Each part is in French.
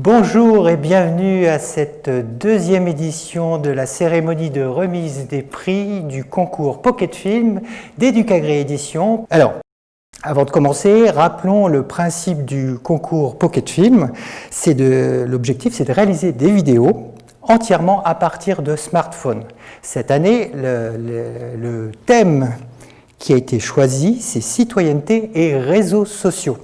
Bonjour et bienvenue à cette deuxième édition de la cérémonie de remise des prix du concours Pocket Film d'Educagré Édition. Alors, avant de commencer, rappelons le principe du concours Pocket Film. L'objectif, c'est de réaliser des vidéos entièrement à partir de smartphones. Cette année, le thème qui a été choisi, c'est citoyenneté et réseaux sociaux.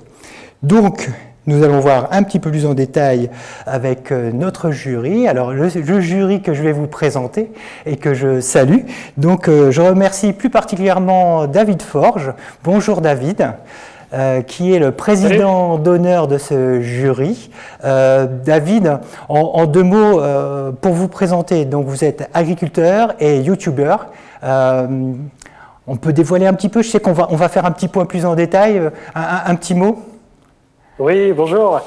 Donc, nous allons voir un petit peu plus en détail avec notre jury. Alors, le jury que je vais vous présenter et que je salue. Donc, je remercie plus particulièrement David Forge. Bonjour David, qui est le président d'honneur de ce jury. David, en deux mots, pour vous présenter, donc vous êtes agriculteur et youtubeur. On peut dévoiler un petit peu, je sais qu'on va faire un petit point plus en détail, un petit mot. Oui, bonjour,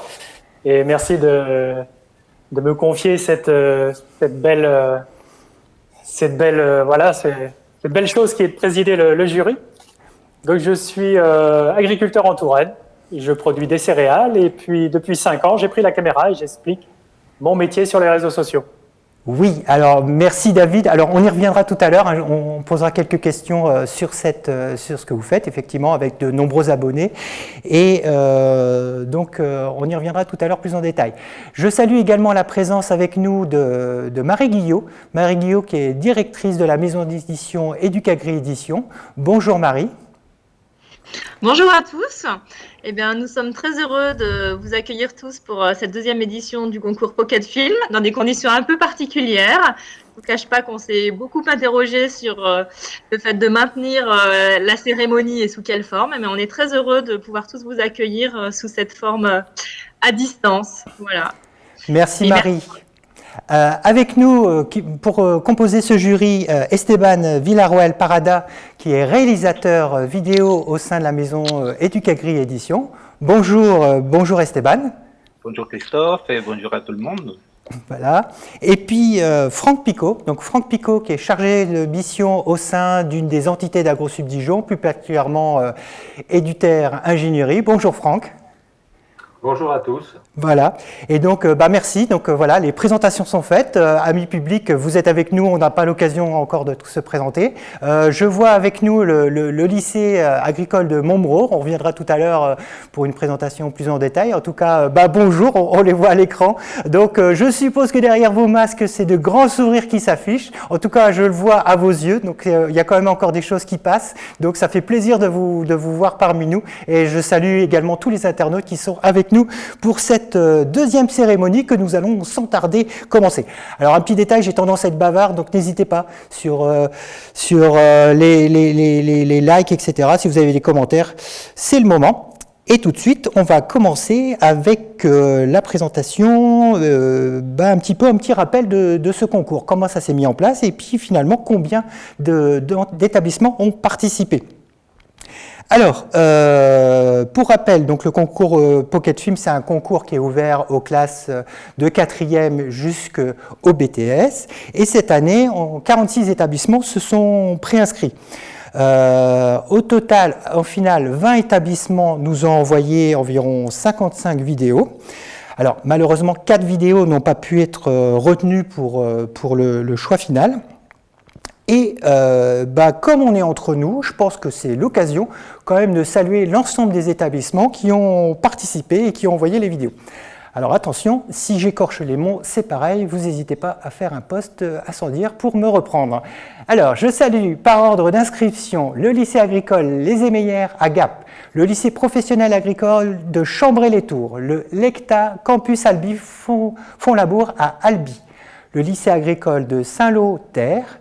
et merci de me confier cette belle chose qui est de présider le jury. Donc je suis agriculteur en Touraine, je produis des céréales et puis depuis 5 ans j'ai pris la caméra et j'explique mon métier sur les réseaux sociaux. Oui, alors merci David. Alors on y reviendra tout à l'heure, hein, on posera quelques questions sur ce que vous faites, effectivement, avec de nombreux abonnés. Et donc on y reviendra tout à l'heure plus en détail. Je salue également la présence avec nous de Marie Guillot. Marie Guillot qui est directrice de la maison d'édition Educagré Édition. Bonjour Marie. Bonjour à tous. Eh bien, nous sommes très heureux de vous accueillir tous pour cette deuxième édition du concours Pocket Film dans des conditions un peu particulières. Je ne vous cache pas qu'on s'est beaucoup interrogé sur le fait de maintenir la cérémonie et sous quelle forme, mais on est très heureux de pouvoir tous vous accueillir sous cette forme à distance. Voilà. Merci Marie. Avec nous, pour composer ce jury, Esteban Villarroel Parada, qui est réalisateur vidéo au sein de la maison Educagré Édition. Bonjour Esteban. Bonjour Christophe et bonjour à tout le monde. Voilà. Et puis Franck Picot, donc Franck Picot qui est chargé de mission au sein d'une des entités d'AgroSubdijon, plus particulièrement Eduterre Ingénierie. Bonjour Franck. Bonjour à tous. Voilà, et donc merci. Donc voilà, les présentations sont faites. Amis publics, vous êtes avec nous, on n'a pas l'occasion encore de tout se présenter. Je vois avec nous le lycée agricole de Montmreau. On reviendra tout à l'heure pour une présentation plus en détail. En tout cas, bonjour, on les voit à l'écran. Donc je suppose que derrière vos masques, c'est de grands sourires qui s'affichent. En tout cas, je le vois à vos yeux. Donc il y a quand même encore des choses qui passent. Donc ça fait plaisir de vous voir parmi nous. Et je salue également tous les internautes qui sont avec nous pour cette deuxième cérémonie que nous allons sans tarder commencer. Alors un petit détail, j'ai tendance à être bavard, donc n'hésitez pas sur les likes, etc. Si vous avez des commentaires, c'est le moment. Et tout de suite, on va commencer avec la présentation, un petit rappel de ce concours, comment ça s'est mis en place et puis finalement combien d'établissements ont participé. Alors, pour rappel, donc le concours Pocket Film, c'est un concours qui est ouvert aux classes de 4e jusqu'au BTS. Et cette année, 46 établissements se sont préinscrits. Au total, en finale, 20 établissements nous ont envoyé environ 55 vidéos. Alors, malheureusement, 4 vidéos n'ont pas pu être retenues pour le choix final. Et comme on est entre nous, je pense que c'est l'occasion quand même de saluer l'ensemble des établissements qui ont participé et qui ont envoyé les vidéos. Alors attention, si j'écorche les mots, c'est pareil, vous n'hésitez pas à faire un post incendiaire pour me reprendre. Alors, je salue par ordre d'inscription le lycée agricole Les Émeillères à Gap, le lycée professionnel agricole de Chambray-les-Tours, le LECTA Campus Albi Font-Labour à Albi, le lycée agricole de Saint-Lô-Terre,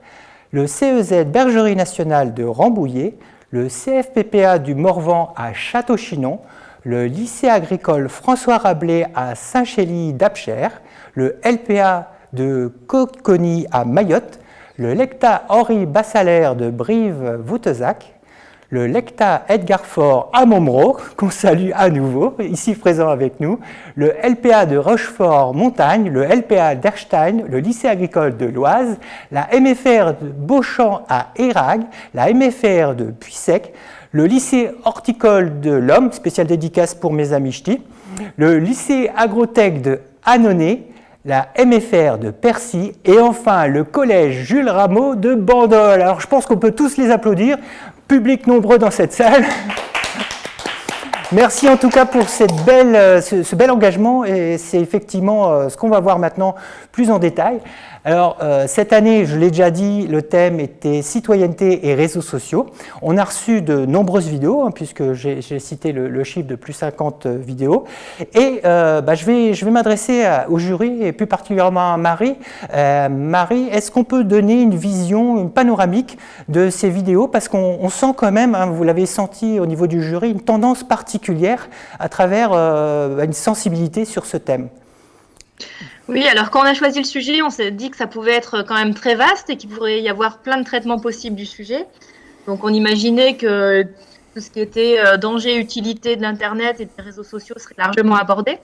le CEZ Bergerie Nationale de Rambouillet, le CFPPA du Morvan à Château-Chinon, le lycée agricole François Rabelais à Saint-Chély-d'Apcher, le LPA de Coconi à Mayotte, le LECTA Henri Bassalaire de Brive-Voutezac, le LECTA Edgar Faure à Montmreau, qu'on salue à nouveau, ici présent avec nous, le LPA de Rochefort-Montagne, le LPA d'Erstein, le lycée agricole de l'Oise, la MFR de Beauchamp à Érag, la MFR de Puysec, le lycée horticole de l'Homme, spécial dédicace pour mes amis ch'tis, le lycée agrotech de Annonay, la MFR de Percy et enfin le collège Jules Rameau de Bandol. Alors je pense qu'on peut tous les applaudir, public nombreux dans cette salle. Merci en tout cas pour ce bel engagement et c'est effectivement ce qu'on va voir maintenant plus en détail. Alors cette année, je l'ai déjà dit, le thème était citoyenneté et réseaux sociaux. On a reçu de nombreuses vidéos puisque j'ai cité le chiffre de plus 50 vidéos et je vais m'adresser au jury et plus particulièrement à Marie. Marie, est-ce qu'on peut donner une vision, une panoramique de ces vidéos parce qu'on sent quand même, vous l'avez senti au niveau du jury, une tendance particulière à travers une sensibilité sur ce thème. Oui, alors quand on a choisi le sujet, on s'est dit que ça pouvait être quand même très vaste et qu'il pourrait y avoir plein de traitements possibles du sujet. Donc on imaginait que tout ce qui était danger, utilité de l'Internet et des réseaux sociaux serait largement abordé.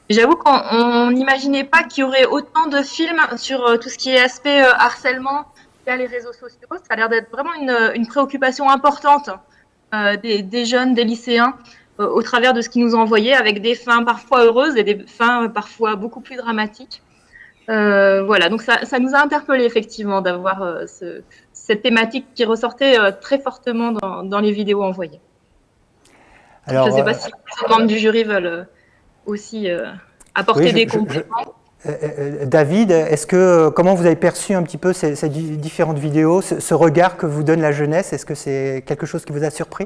J'avoue qu'on n'imaginait pas qu'il y aurait autant de films sur tout ce qui est aspect harcèlement via les réseaux sociaux. Ça a l'air d'être vraiment une préoccupation importante des jeunes, des lycéens, au travers de ce qu'ils nous ont envoyé, avec des fins parfois heureuses et des fins parfois beaucoup plus dramatiques. Voilà, donc ça nous a interpellés effectivement d'avoir cette thématique qui ressortait très fortement dans les vidéos envoyées. Alors, je ne sais pas si les membres du jury veulent aussi apporter des compléments. David, comment vous avez perçu un petit peu ces différentes vidéos, ce regard que vous donne la jeunesse? Est-ce que c'est quelque chose qui vous a surpris?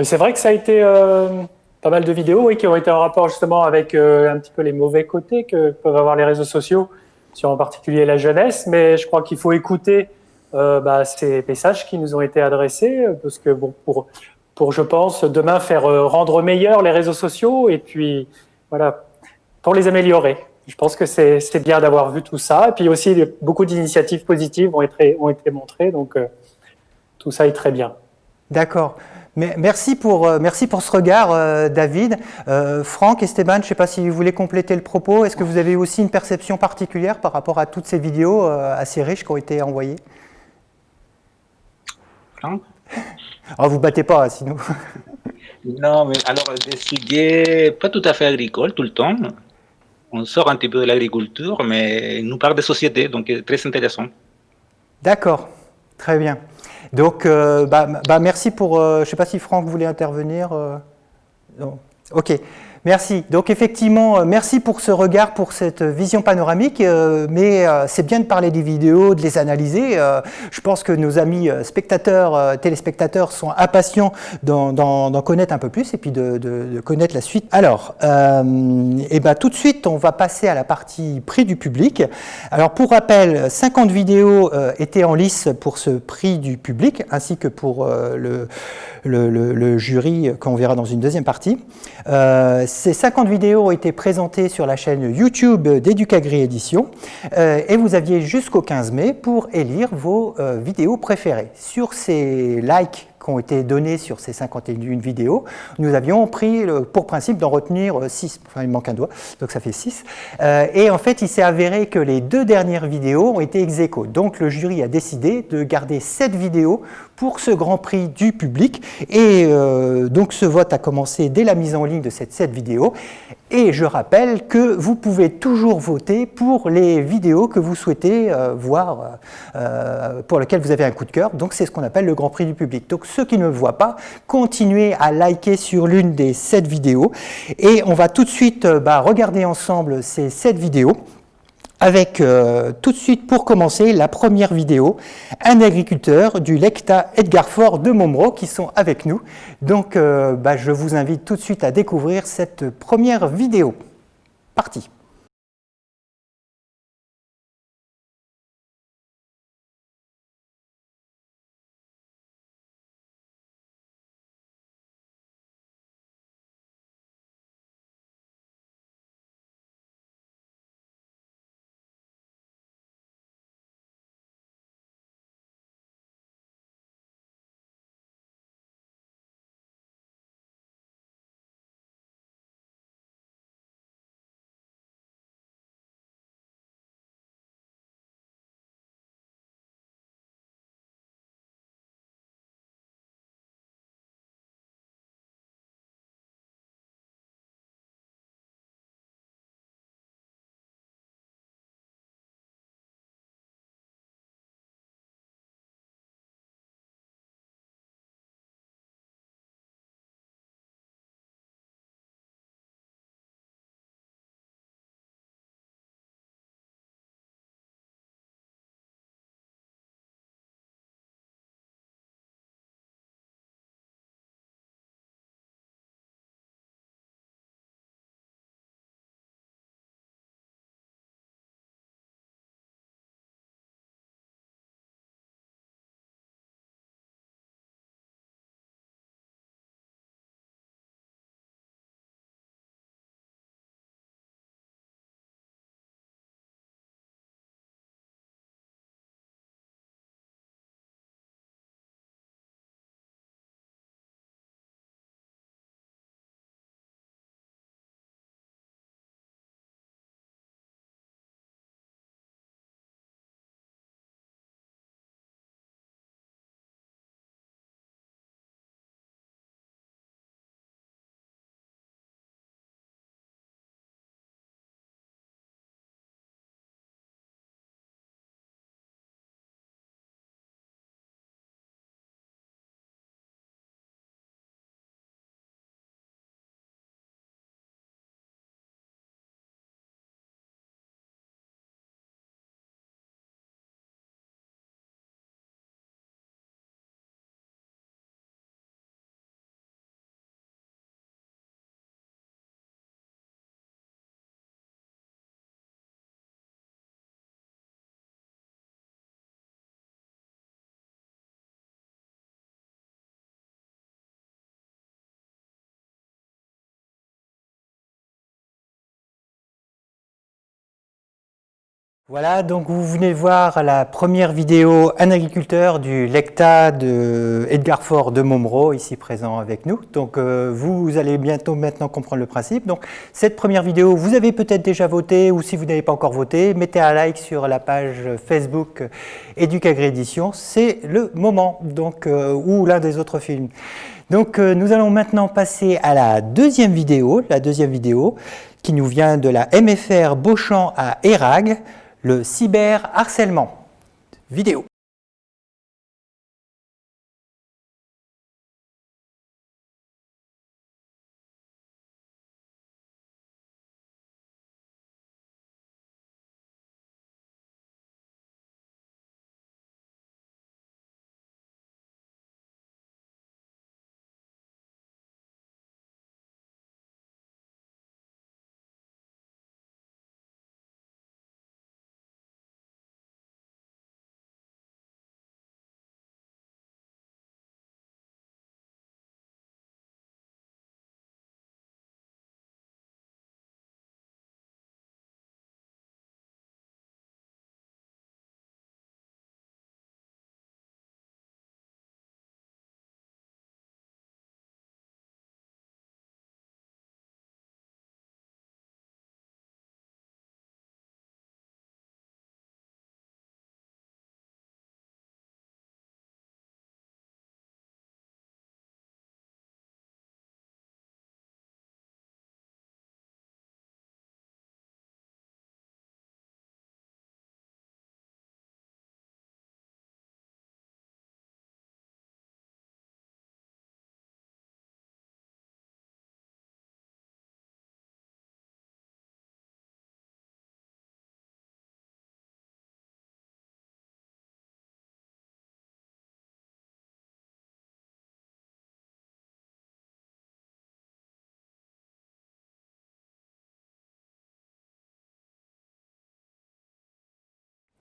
C'est vrai que ça a été pas mal de vidéos qui ont été en rapport justement avec un petit peu les mauvais côtés que peuvent avoir les réseaux sociaux, sur en particulier la jeunesse, mais je crois qu'il faut écouter ces messages qui nous ont été adressés, parce que bon, pour je pense, demain faire rendre meilleurs les réseaux sociaux et puis voilà, pour les améliorer. Je pense que c'est bien d'avoir vu tout ça. Et puis aussi, beaucoup d'initiatives positives ont été montrées, donc tout ça est très bien. D'accord. Merci pour ce regard, David. Franck, Esteban, je ne sais pas si vous voulez compléter le propos. Est-ce que vous avez aussi une perception particulière par rapport à toutes ces vidéos assez riches qui ont été envoyées? Franck? Oh, vous ne battez pas, sinon. Non, mais alors, des sujets pas tout à fait agricoles tout le temps. On sort un petit peu de l'agriculture, mais il nous parle de société, donc très intéressant. D'accord, très bien. Donc, merci pour... je ne sais pas si Franck voulait intervenir. Non. Ok, merci. Donc effectivement, merci pour ce regard, pour cette vision panoramique, mais c'est bien de parler des vidéos, de les analyser. Je pense que nos amis spectateurs, téléspectateurs sont impatients d'en connaître un peu plus et puis de connaître la suite. Alors, tout de suite, on va passer à la partie prix du public. Alors pour rappel, 50 vidéos étaient en lice pour ce prix du public, ainsi que pour le jury qu'on verra dans une deuxième partie. Ces 50 vidéos ont été présentées sur la chaîne YouTube d'Educagri Édition et vous aviez jusqu'au 15 mai pour élire vos vidéos préférées. Sur ces likes qui ont été donnés sur ces 51 vidéos, nous avions pris pour principe d'en retenir 6, enfin il manque un doigt, donc ça fait 6. Et en fait, il s'est avéré que les 2 dernières vidéos ont été ex aequo. Donc le jury a décidé de garder 7 vidéos pour ce grand prix du public. Et donc ce vote a commencé dès la mise en ligne de cette 7 vidéos. Et je rappelle que vous pouvez toujours voter pour les vidéos que vous souhaitez voir, pour lesquelles vous avez un coup de cœur. Donc c'est ce qu'on appelle le grand prix du public. Donc ceux qui ne le voient pas, continuez à liker sur l'une des 7 vidéos. Et on va tout de suite regarder ensemble ces 7 vidéos. Avec tout de suite pour commencer la première vidéo, un agriculteur du Lecta Edgar Faure de Montmirault qui sont avec nous. Donc je vous invite tout de suite à découvrir cette première vidéo. Parti. Voilà, donc vous venez de voir la première vidéo Un agriculteur du lecta de Edgar Faure de Momreau, ici présent avec nous. Donc vous allez bientôt maintenant comprendre le principe. Donc cette première vidéo, vous avez peut-être déjà voté, ou si vous n'avez pas encore voté, mettez un like sur la page Facebook Éducagri Édition, c'est le moment, donc, ou l'un des autres films. Donc nous allons maintenant passer à la deuxième vidéo qui nous vient de la MFR Beauchamp à Érag, le cyberharcèlement. Vidéo.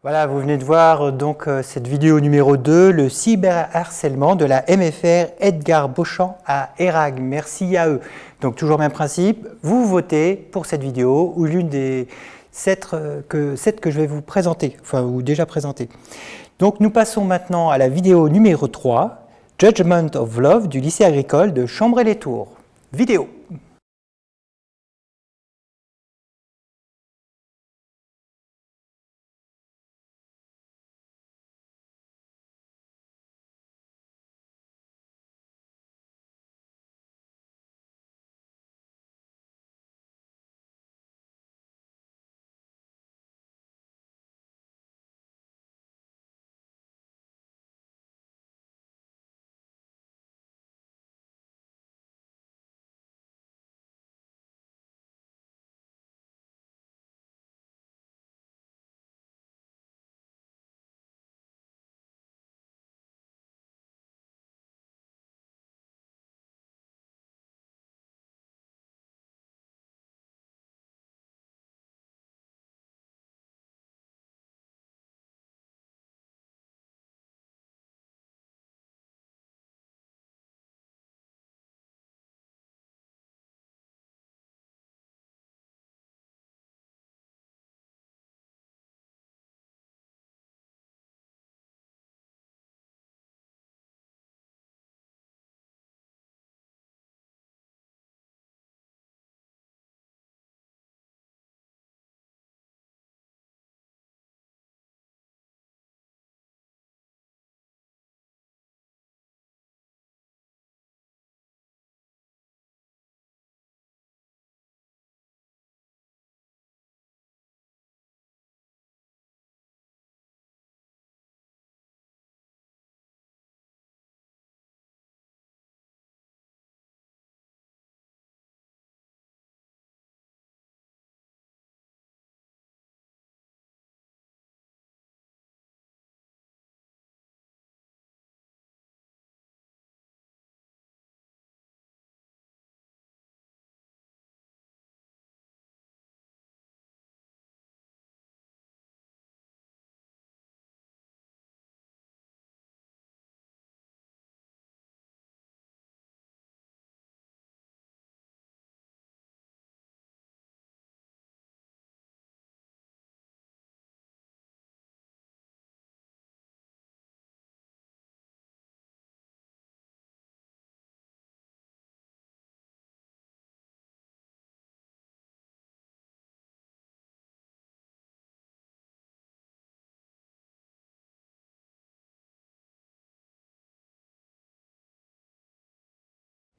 Voilà, vous venez de voir donc cette vidéo numéro 2, le cyberharcèlement de la MFR Edgar Beauchamp à Érag. Merci à eux. Donc toujours même principe, vous votez pour cette vidéo ou l'une des 7 que je vais vous présenter, enfin ou déjà présenter. Donc nous passons maintenant à la vidéo numéro 3, Judgment of Love du lycée agricole de Chambray-les-Tours. Vidéo.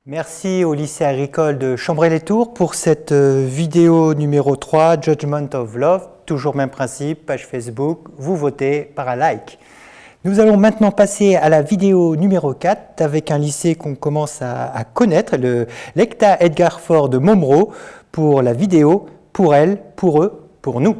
Merci au lycée agricole de Chambray-les-Tours pour cette vidéo numéro 3, Judgment of Love. Toujours même principe, page Facebook, vous votez par un like. Nous allons maintenant passer à la vidéo numéro 4 avec un lycée qu'on commence à connaître, le Lecta Edgar Faure de Momreau, pour la vidéo Pour elle, pour eux, pour nous.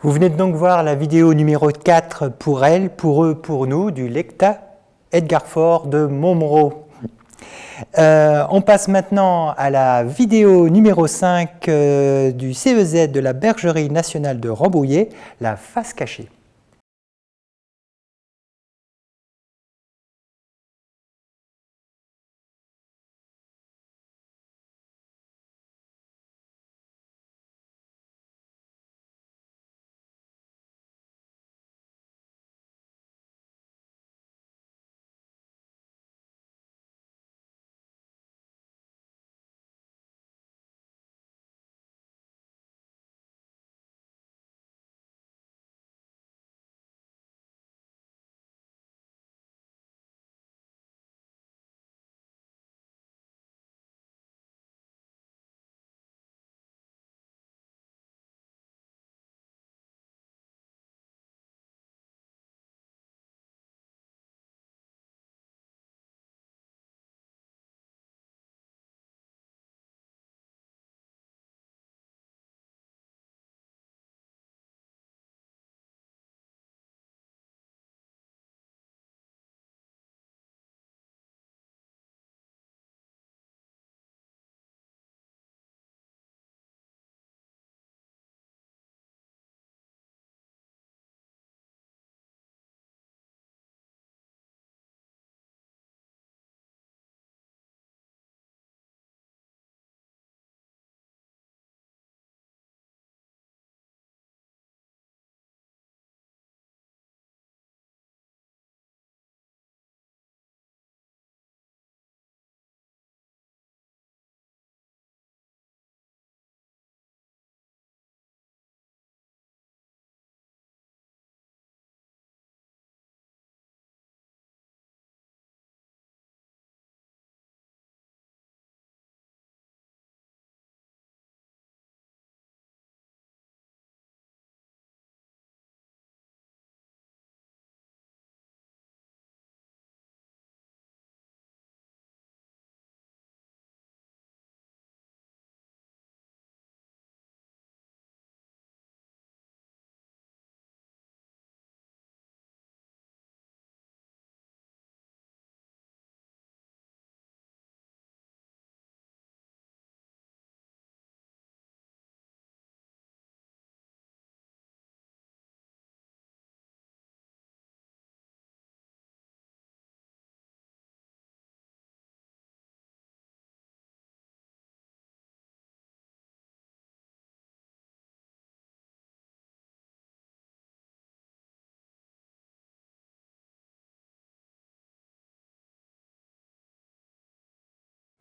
Vous venez donc voir la vidéo numéro 4 pour elle, pour eux, pour nous, du Lecta Edgar Faure de Momreau. On passe maintenant à la vidéo numéro 5 du CEZ de la Bergerie nationale de Rambouillet, la face cachée.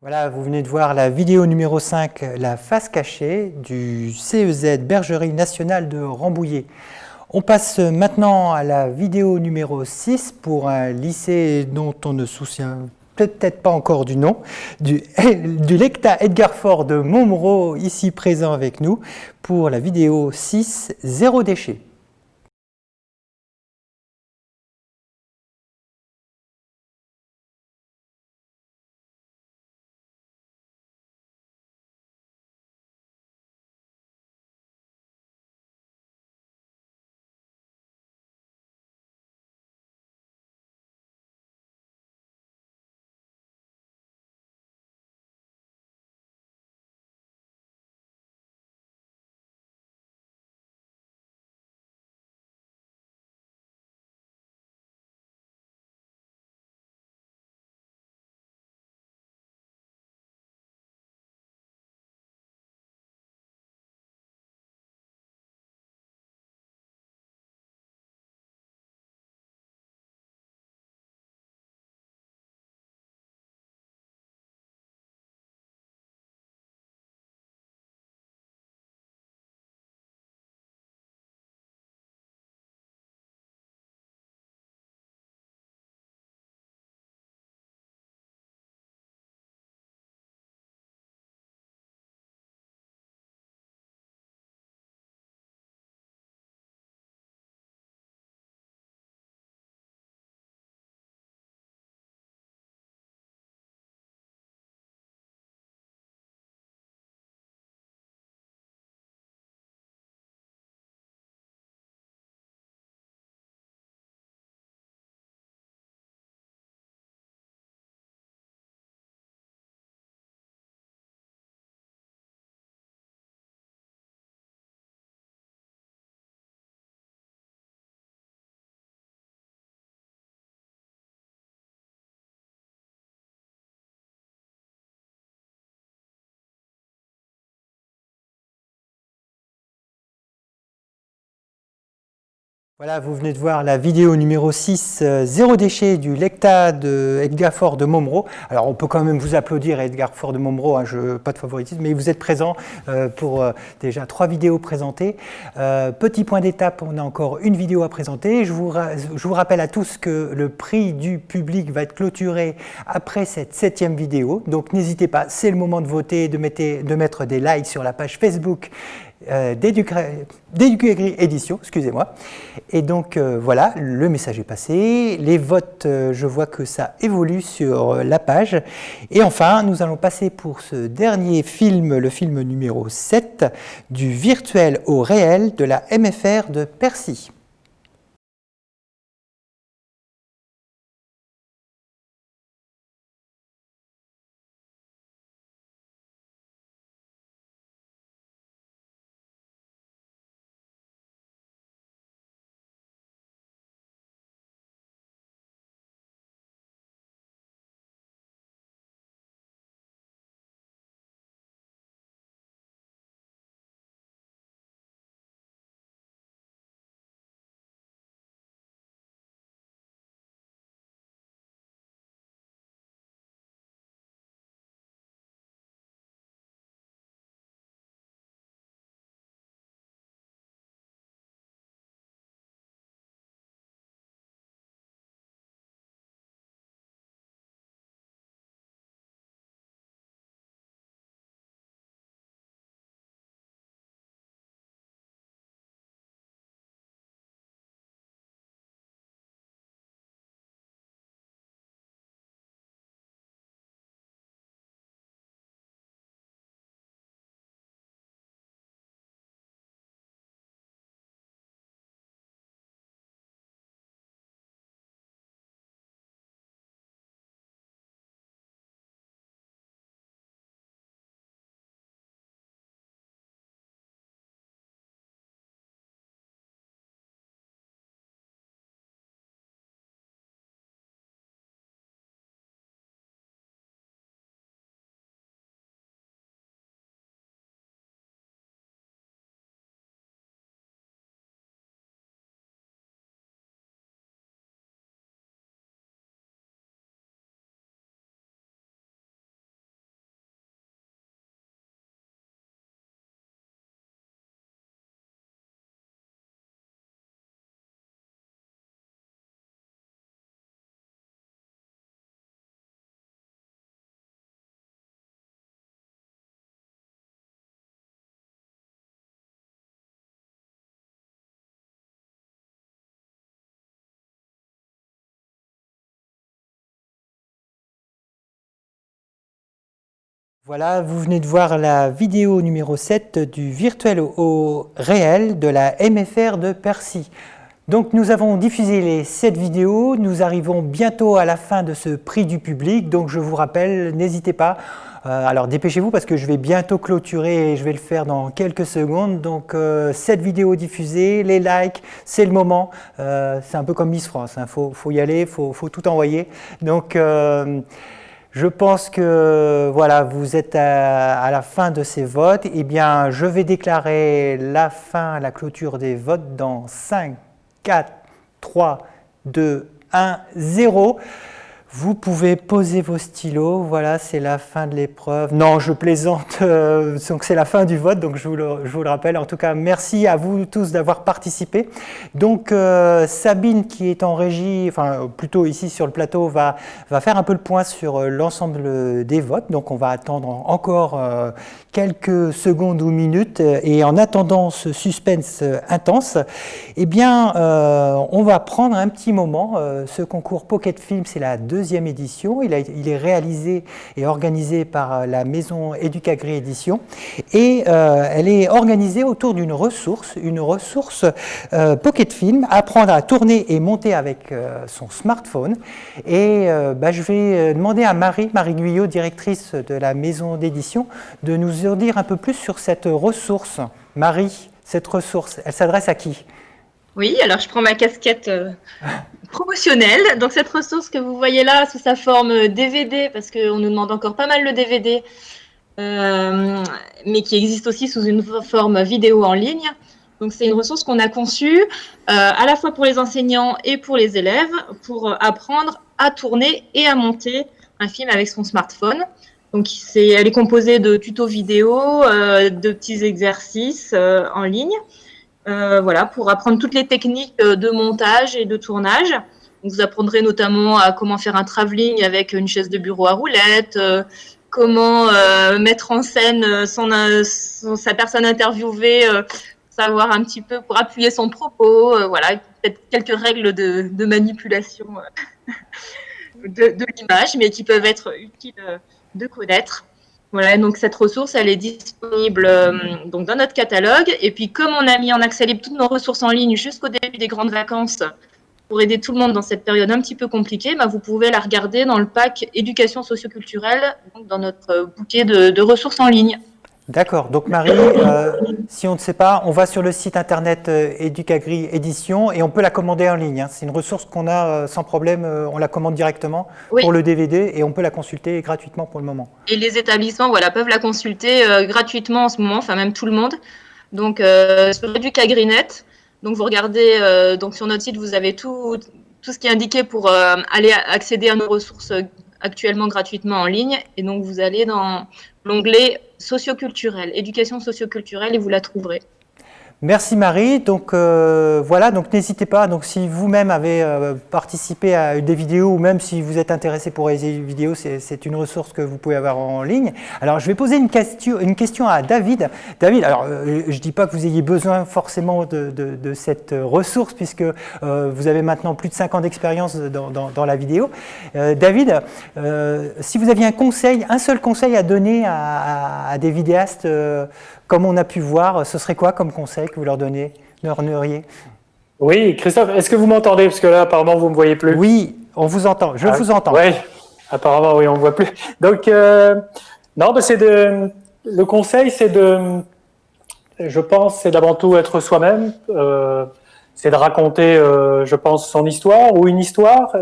Voilà, vous venez de voir la vidéo numéro 5, la face cachée du CEZ Bergerie Nationale de Rambouillet. On passe maintenant à la vidéo numéro 6 pour un lycée dont on ne se souvient peut-être pas encore du nom, du Lecta Edgar Faure de Montmoreau, ici présent avec nous, pour la vidéo 6, Zéro déchet. Voilà, vous venez de voir la vidéo numéro 6, Zéro déchet du Lecta de Edgar Faure de Montmoreau. Alors on peut quand même vous applaudir Edgar Faure de Montmoreau, hein, pas de favoritisme, mais vous êtes présent pour déjà 3 vidéos présentées. Petit point d'étape, on a encore une vidéo à présenter. Je vous rappelle à tous que le prix du public va être clôturé après cette 7e vidéo. Donc n'hésitez pas, c'est le moment de voter, de mettre des likes sur la page Facebook d'Educagri Édition, excusez-moi. Et donc voilà, le message est passé. Les votes, je vois que ça évolue sur la page. Et enfin, nous allons passer pour ce dernier film, le film numéro 7, du virtuel au réel de la MFR de Percy. Voilà, vous venez de voir la vidéo numéro 7 du virtuel au réel de la MFR de Percy. Donc nous avons diffusé les 7 vidéos, nous arrivons bientôt à la fin de ce prix du public, donc je vous rappelle, n'hésitez pas, alors dépêchez-vous parce que je vais bientôt clôturer et je vais le faire dans quelques secondes, donc 7 vidéos diffusées, les likes, c'est le moment, c'est un peu comme Miss France, hein, faut y aller, faut tout envoyer, donc je pense que voilà, vous êtes à la fin de ces votes, eh bien je vais déclarer la clôture des votes dans 5, 4, 3, 2, 1, 0. Vous pouvez poser vos stylos, voilà, c'est la fin de l'épreuve. Non, je plaisante, donc c'est la fin du vote, donc je vous le rappelle. En tout cas, merci à vous tous d'avoir participé. Donc Sabine, qui est en régie, enfin plutôt ici sur le plateau, va faire un peu le point sur l'ensemble des votes. Donc on va attendre encore quelques secondes ou minutes. Et en attendant ce suspense intense, eh bien, on va prendre un petit moment. Ce concours Pocket Film, c'est la deuxième édition. Il est réalisé et organisé par la maison Educagri Édition. Et elle est organisée autour d'une ressource Pocket Film, apprendre à tourner et monter avec son smartphone. Et je vais demander à Marie Guyot, directrice de la maison d'édition, de nous en dire un peu plus sur cette ressource. Marie, cette ressource, elle s'adresse à qui ? Oui, alors je prends ma casquette promotionnelle. Donc cette ressource que vous voyez là sous sa forme DVD, parce qu'on nous demande encore pas mal le DVD, mais qui existe aussi sous une forme vidéo en ligne. Donc c'est une ressource qu'on a conçue à la fois pour les enseignants et pour les élèves pour apprendre à tourner et à monter un film avec son smartphone. Donc elle est composée de tutos vidéo, de petits exercices en ligne. Voilà, pour apprendre toutes les techniques de montage et de tournage. Donc, vous apprendrez notamment à comment faire un travelling avec une chaise de bureau à roulettes, comment mettre en scène sa personne interviewée, savoir un petit peu pour appuyer son propos, voilà, peut-être quelques règles de manipulation de l'image, mais qui peuvent être utiles de connaître. Voilà, donc cette ressource, elle est disponible donc dans notre catalogue. Et puis, comme on a mis en accès libre toutes nos ressources en ligne jusqu'au début des grandes vacances pour aider tout le monde dans cette période un petit peu compliquée, vous pouvez la regarder dans le pack éducation socioculturelle, donc dans notre bouquet de ressources en ligne. D'accord. Donc Marie, si on ne sait pas, on va sur le site internet Educagri Édition et on peut la commander en ligne. Hein. C'est une ressource qu'on a sans problème, on la commande directement pour le DVD et on peut la consulter gratuitement pour le moment. Et les établissements peuvent la consulter gratuitement en ce moment, enfin même tout le monde. Donc sur Educagri.net, donc vous regardez, donc sur notre site vous avez tout ce qui est indiqué pour aller accéder à nos ressources actuellement gratuitement en ligne. Et donc vous allez dans l'onglet socioculturel, éducation socioculturelle, et vous la trouverez. Merci Marie. Donc voilà, donc n'hésitez pas. Donc si vous-même avez participé à des vidéos ou même si vous êtes intéressé pour réaliser une vidéo, c'est une ressource que vous pouvez avoir en ligne. Alors je vais poser une question à David. David, alors je dis pas que vous ayez besoin forcément de cette ressource puisque vous avez maintenant plus de 5 ans d'expérience dans la vidéo. David, si vous aviez un seul conseil à donner à des vidéastes comme on a pu voir, ce serait quoi comme conseil que vous leur donneriez ? Oui, Christophe, est-ce que vous m'entendez ? Parce que là, apparemment, vous ne me voyez plus. Oui, on vous entend, je vous entends. Oui, apparemment, oui, on ne me voit plus. Donc, non, le conseil, je pense, c'est d'avant tout être soi-même. C'est de raconter, je pense, son histoire ou une histoire.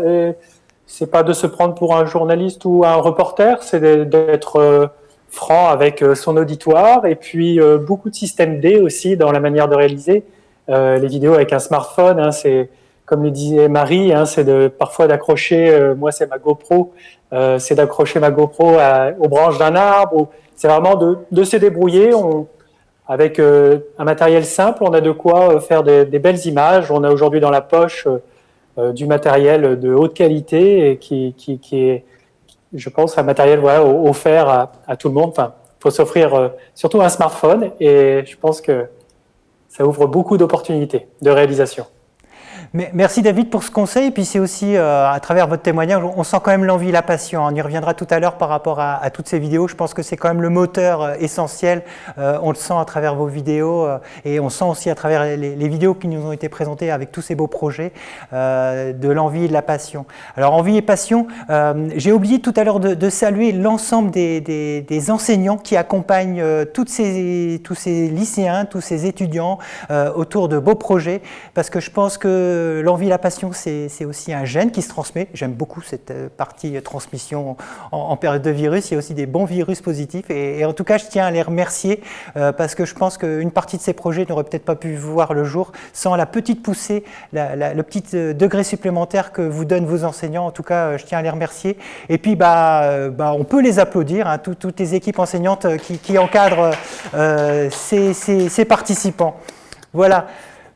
C'est pas de se prendre pour un journaliste ou un reporter, c'est d'être franc avec son auditoire et puis beaucoup de système D aussi dans la manière de réaliser les vidéos avec un smartphone. Hein, c'est comme le disait Marie, hein, c'est parfois d'accrocher. Moi, c'est ma GoPro, c'est d'accrocher ma GoPro aux branches d'un arbre. C'est vraiment de se débrouiller. Avec un matériel simple, on a de quoi faire des belles images. On a aujourd'hui dans la poche du matériel de haute qualité et qui est, je pense, un matériel offert à tout le monde. Enfin, il faut s'offrir surtout un smartphone et je pense que ça ouvre beaucoup d'opportunités de réalisation. Merci David pour ce conseil. Et puis c'est aussi à travers votre témoignage, on sent quand même l'envie, la passion. On y reviendra tout à l'heure par rapport à toutes ces vidéos. Je pense que c'est quand même le moteur essentiel. On le sent à travers vos vidéos et on sent aussi à travers les vidéos qui nous ont été présentées avec tous ces beaux projets de l'envie et de la passion. Alors envie et passion, j'ai oublié tout à l'heure de saluer l'ensemble des enseignants qui accompagnent tous ces lycéens, tous ces étudiants autour de beaux projets, parce que je pense que l'envie et la passion, c'est aussi un gène qui se transmet. J'aime beaucoup cette partie transmission en période de virus. Il y a aussi des bons virus positifs. Et en tout cas, je tiens à les remercier parce que je pense qu'une partie de ces projets n'aurait peut-être pas pu voir le jour sans la petite poussée, le petit degré supplémentaire que vous donnent vos enseignants. En tout cas, je tiens à les remercier. Et puis, on peut les applaudir, hein, toutes les équipes enseignantes qui encadrent ces participants. Voilà.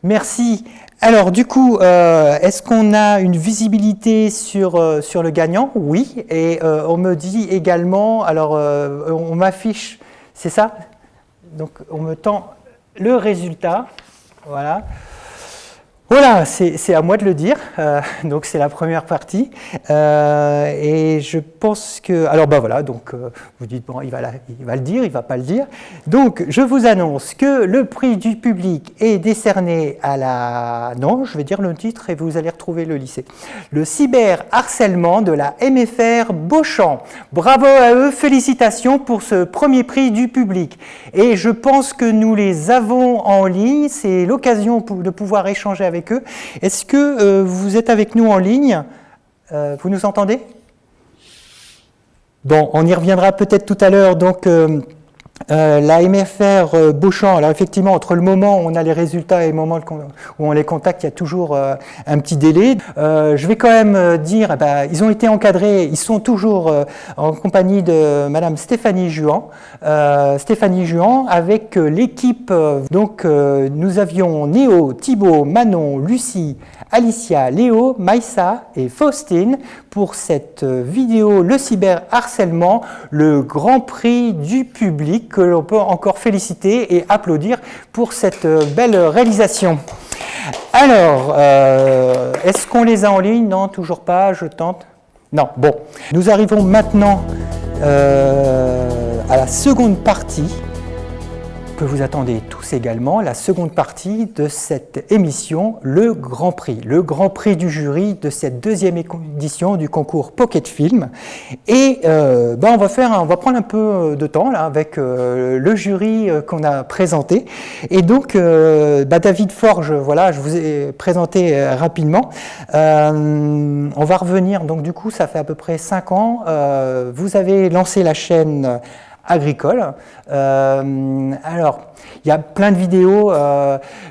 Merci. Alors du coup, est-ce qu'on a une visibilité sur le gagnant? Oui, et on me dit également, alors on m'affiche, c'est ça? Donc on me tend le résultat, voilà. Voilà, c'est à moi de le dire, donc c'est la première partie, et je pense que, alors voilà, donc vous dites, bon, il va le dire, il va pas le dire, donc je vous annonce que le prix du public est décerné à non, je vais dire le titre et vous allez retrouver le lycée, le cyberharcèlement de la MFR Beauchamp. Bravo à eux, félicitations pour ce premier prix du public, et je pense que nous les avons en ligne, c'est l'occasion de pouvoir échanger avec eux. Est-ce que vous êtes avec nous en ligne? Vous nous entendez? Bon, on y reviendra peut-être tout à l'heure. Donc, la MFR Beauchamp, alors effectivement, entre le moment où on a les résultats et le moment où on les contacte, il y a toujours un petit délai. Je vais quand même dire, ils ont été encadrés, ils sont toujours en compagnie de Madame Stéphanie Juan. Stéphanie Juan, avec l'équipe, donc nous avions Néo, Thibaut, Manon, Lucie, Alicia, Léo, Maïssa et Faustine pour cette vidéo Le cyberharcèlement, le grand prix du public que l'on peut encore féliciter et applaudir pour cette belle réalisation. Alors, est-ce qu'on les a en ligne? Non, toujours pas, je tente. Non, bon. Nous arrivons maintenant à la seconde partie que vous attendez tous également, la seconde partie de cette émission, le Grand Prix du jury de cette deuxième édition du concours Pocket Film. Et on va prendre un peu de temps là avec le jury qu'on a présenté. Et donc, David Forge, voilà, je vous ai présenté rapidement. On va revenir, donc du coup, ça fait à peu près 5 ans. Vous avez lancé la chaîne agricole. Alors, il y a plein de vidéos,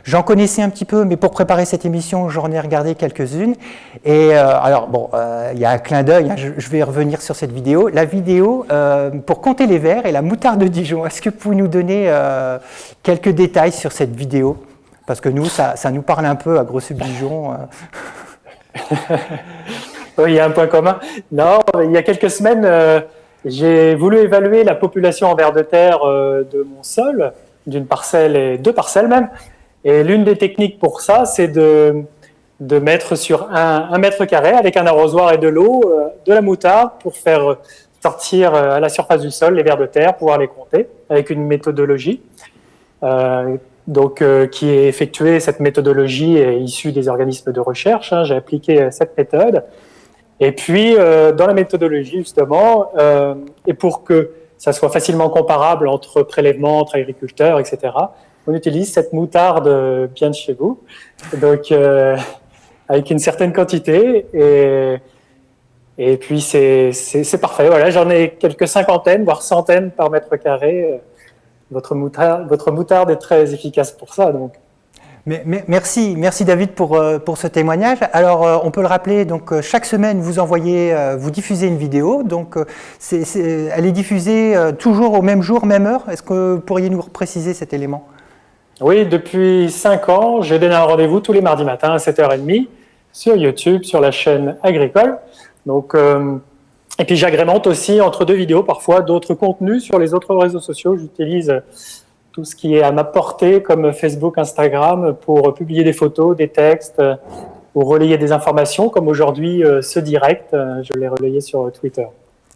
j'en connaissais un petit peu, mais pour préparer cette émission, j'en ai regardé quelques-unes. Et il y a un clin d'œil, hein, je vais revenir sur cette vidéo. La vidéo pour compter les vers et la moutarde de Dijon. Est-ce que vous pouvez nous donner quelques détails sur cette vidéo? Parce que nous, ça nous parle un peu à Gros-Sub-Dijon. Oui, il y a un point commun. Non, il y a quelques semaines, j'ai voulu évaluer la population en vers de terre de mon sol, d'une parcelle et 2 parcelles même. Et l'une des techniques pour ça, c'est de mettre sur 1 mètre carré avec un arrosoir et de l'eau, de la moutarde pour faire sortir à la surface du sol les vers de terre, pouvoir les compter avec une méthodologie. Qui est effectuée, cette méthodologie est issue des organismes de recherche. J'ai appliqué cette méthode. Et puis, dans la méthodologie, justement, et pour que ça soit facilement comparable entre prélèvements, entre agriculteurs, etc., on utilise cette moutarde bien de chez vous, donc avec une certaine quantité. Et puis, c'est parfait. Voilà, j'en ai quelques cinquantaines, voire centaines par mètre carré. Votre moutarde est très efficace pour ça, donc. Merci David pour ce témoignage. Alors on peut le rappeler, donc chaque semaine vous diffusez une vidéo, donc elle est diffusée toujours au même jour, même heure. Est-ce que vous pourriez nous préciser cet élément? Oui, depuis 5 ans, j'ai donné un rendez-vous tous les mardis matins à 7h30 sur YouTube, sur la chaîne agricole. Donc, et puis j'agrémente aussi entre 2 vidéos parfois d'autres contenus sur les autres réseaux sociaux. J'utilise tout ce qui est à ma portée, comme Facebook, Instagram, pour publier des photos, des textes, ou relayer des informations, comme aujourd'hui ce direct, je l'ai relayé sur Twitter.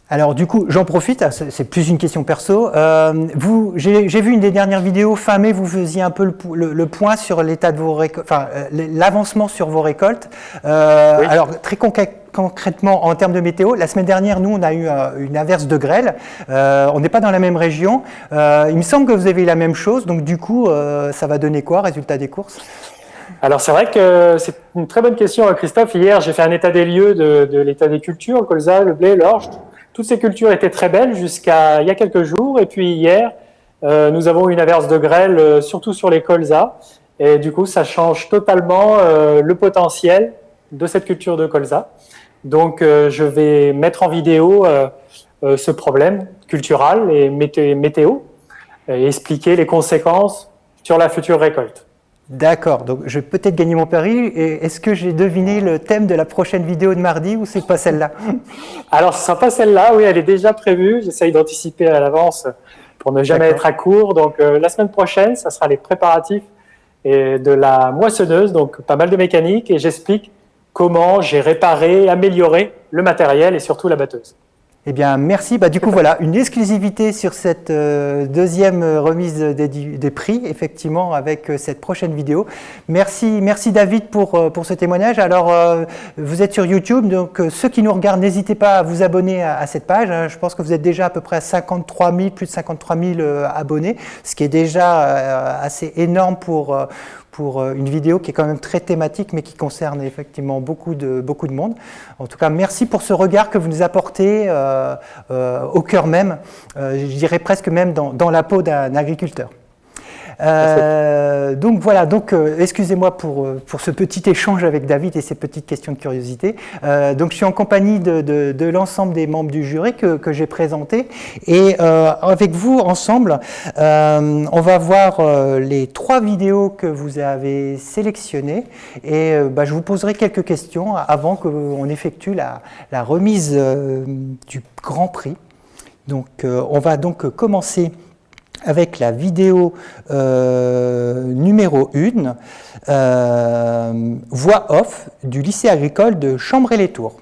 Alors du coup, j'en profite, c'est plus une question perso. J'ai vu une des dernières vidéos, fin mai, vous faisiez un peu le point sur l'état de vos récoltes, enfin l'avancement sur vos récoltes. Oui. Alors très concrètement, en termes de météo, la semaine dernière, nous, on a eu une averse de grêle. On n'est pas dans la même région. Il me semble que vous avez eu la même chose, donc du coup, ça va donner quoi, résultat des courses? Alors c'est vrai que c'est une très bonne question, Christophe. Hier, j'ai fait un état des lieux de l'état des cultures, le colza, le blé, l'orge. Toutes ces cultures étaient très belles jusqu'à il y a quelques jours. Et puis hier, nous avons eu une averse de grêle, surtout sur les colzas. Et du coup, ça change totalement le potentiel de cette culture de colza. Donc, je vais mettre en vidéo ce problème cultural et météo et expliquer les conséquences sur la future récolte. D'accord, donc je vais peut-être gagner mon pari. Et est-ce que j'ai deviné le thème de la prochaine vidéo de mardi ou c'est pas celle-là? Alors, ce ne sera pas celle-là, oui, elle est déjà prévue. J'essaye d'anticiper à l'avance pour ne jamais être à court. Donc, la semaine prochaine, ça sera les préparatifs de la moissonneuse, donc pas mal de mécanique, et j'explique comment j'ai réparé, amélioré le matériel et surtout la batteuse. Eh bien, merci. Du coup, voilà, une exclusivité sur cette deuxième remise des prix, effectivement, avec cette prochaine vidéo. Merci David pour ce témoignage. Alors, vous êtes sur YouTube, donc ceux qui nous regardent, n'hésitez pas à vous abonner à cette page. Je pense que vous êtes déjà à peu près à 53 000, plus de 53 000 abonnés, ce qui est déjà assez énorme pour une vidéo qui est quand même très thématique, mais qui concerne effectivement beaucoup de monde. En tout cas, merci pour ce regard que vous nous apportez au cœur même, je dirais presque même dans la peau d'un agriculteur. Donc voilà, excusez-moi pour ce petit échange avec David et ces petites questions de curiosité. Donc je suis en compagnie de l'ensemble des membres du jury que j'ai présenté, et avec vous ensemble, on va voir les 3 vidéos que vous avez sélectionnées, et je vous poserai quelques questions avant qu'on effectue la remise du Grand Prix. Donc on va donc commencer avec la vidéo numéro 1, voix off du lycée agricole de Chambray-les-Tours.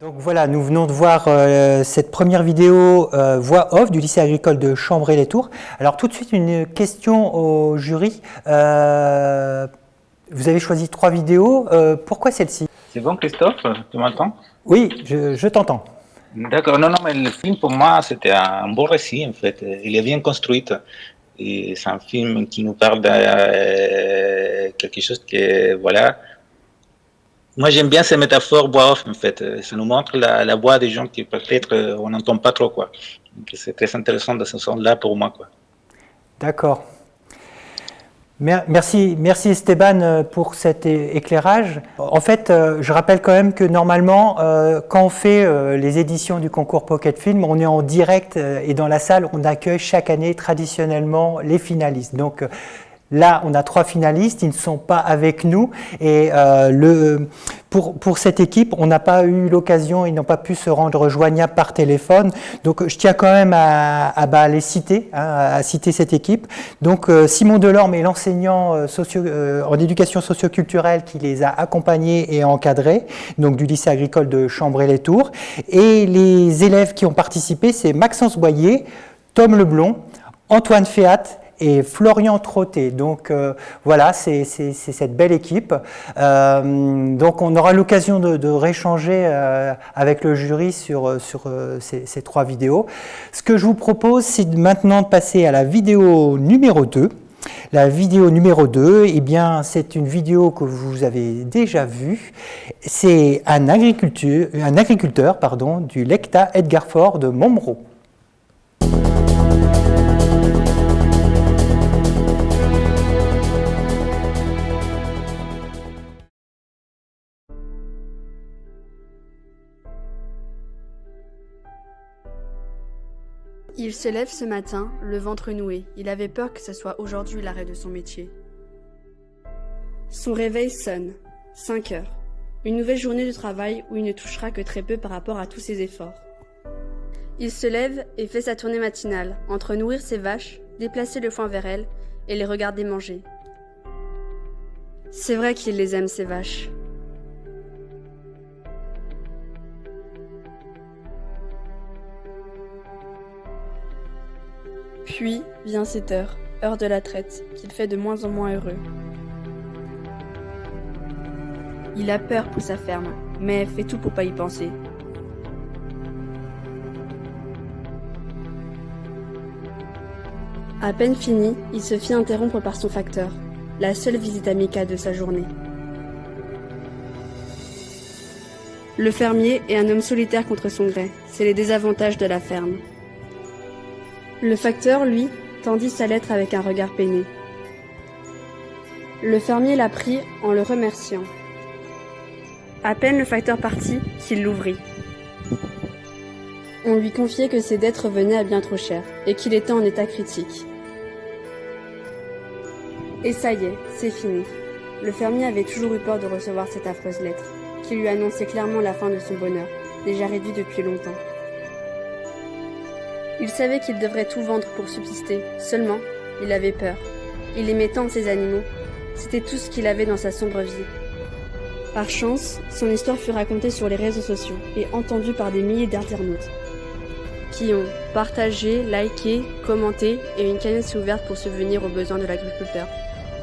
Donc voilà, nous venons de voir cette première vidéo voix off du lycée agricole de Chambray-les-Tours. Alors tout de suite une question au jury. Vous avez choisi 3 vidéos, pourquoi celle-ci? C'est bon, Christophe? Tu m'entends? Oui, je t'entends. D'accord, non, mais le film pour moi c'était un bon récit en fait. Il est bien construit et c'est un film qui nous parle de quelque chose que, voilà. Moi j'aime bien ces métaphores voix off en fait. Ça nous montre la voix des gens qui peut-être on n'entend pas trop quoi. Donc c'est très intéressant de ce sens-là pour moi quoi. D'accord. Merci Esteban pour cet éclairage. En fait, je rappelle quand même que normalement, quand on fait les éditions du concours Pocket Film, on est en direct et dans la salle, on accueille chaque année traditionnellement les finalistes. Donc là, on a 3 finalistes, ils ne sont pas avec nous et pour cette équipe, on n'a pas eu l'occasion, ils n'ont pas pu se rendre joignables par téléphone. Donc je tiens quand même à les citer, à citer cette équipe. Donc Simon Delorme est l'enseignant en éducation socio-culturelle qui les a accompagnés et encadrés, donc du lycée agricole de Chambray-les-Tours. Et les élèves qui ont participé, c'est Maxence Boyer, Tom Leblond, Antoine Féat et Florian Trotté. Donc voilà, c'est cette belle équipe. Donc on aura l'occasion de rééchanger avec le jury sur ces 3 vidéos. Ce que je vous propose, c'est maintenant de passer à la vidéo numéro 2. La vidéo numéro 2, eh bien, c'est une vidéo que vous avez déjà vue. C'est un agriculteur du Lecta Edgar Faure de Montmoreau. Il se lève ce matin, le ventre noué. Il avait peur que ce soit aujourd'hui l'arrêt de son métier. Son réveil sonne. 5 heures. Une nouvelle journée de travail où il ne touchera que très peu par rapport à tous ses efforts. Il se lève et fait sa tournée matinale, entre nourrir ses vaches, déplacer le foin vers elles et les regarder manger. C'est vrai qu'il les aime, ces vaches. Puis vient cette heure de la traite, qu'il fait de moins en moins heureux. Il a peur pour sa ferme, mais fait tout pour pas y penser. À peine fini, il se fit interrompre par son facteur, la seule visite amicale de sa journée. Le fermier est un homme solitaire contre son gré, c'est les désavantages de la ferme. Le facteur, lui, tendit sa lettre avec un regard peiné. Le fermier la prit en le remerciant. À peine le facteur partit qu'il l'ouvrit. On lui confiait que ses dettes revenaient à bien trop cher et qu'il était en état critique. Et ça y est, c'est fini. Le fermier avait toujours eu peur de recevoir cette affreuse lettre, qui lui annonçait clairement la fin de son bonheur, déjà réduit depuis longtemps. Il savait qu'il devrait tout vendre pour subsister, seulement, il avait peur. Il aimait tant ses animaux, c'était tout ce qu'il avait dans sa sombre vie. Par chance, son histoire fut racontée sur les réseaux sociaux et entendue par des milliers d'internautes, qui ont partagé, liké, commenté et une cagnotte s'est ouverte pour subvenir aux besoins de l'agriculteur.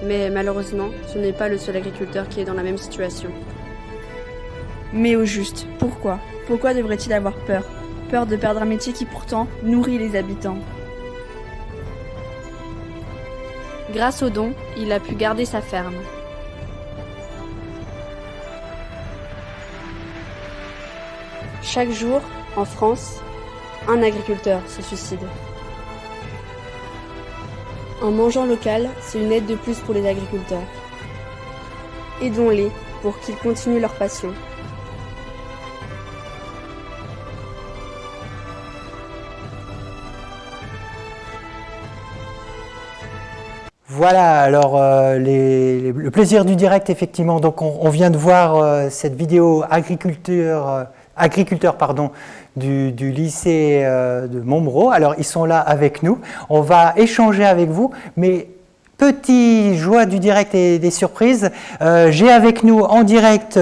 Mais malheureusement, ce n'est pas le seul agriculteur qui est dans la même situation. Mais au juste, pourquoi? Pourquoi devrait-il avoir peur? Peur de perdre un métier qui pourtant nourrit les habitants. Grâce aux dons, il a pu garder sa ferme. Chaque jour, en France, un agriculteur se suicide. En mangeant local, c'est une aide de plus pour les agriculteurs. Aidons-les pour qu'ils continuent leur passion. Voilà, alors le plaisir du direct, effectivement. Donc on vient de voir cette vidéo agriculteur du lycée de Montmoreau. Alors ils sont là avec nous. On va échanger avec vous, mais petit joie du direct et des surprises. J'ai avec nous en direct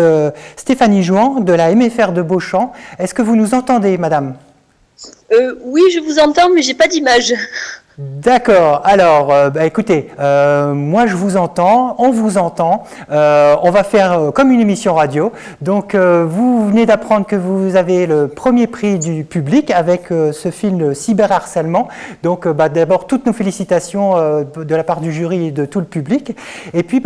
Stéphanie Jouan de la MFR de Beauchamp. Est-ce que vous nous entendez, madame ? Oui, je vous entends, mais j'ai pas d'image. D'accord. Alors, écoutez, moi je vous entends, on vous entend. On va faire comme une émission radio. Donc, vous venez d'apprendre que vous avez le premier prix du public avec ce film Cyberharcèlement. Donc, d'abord toutes nos félicitations de la part du jury et de tout le public. Et puis,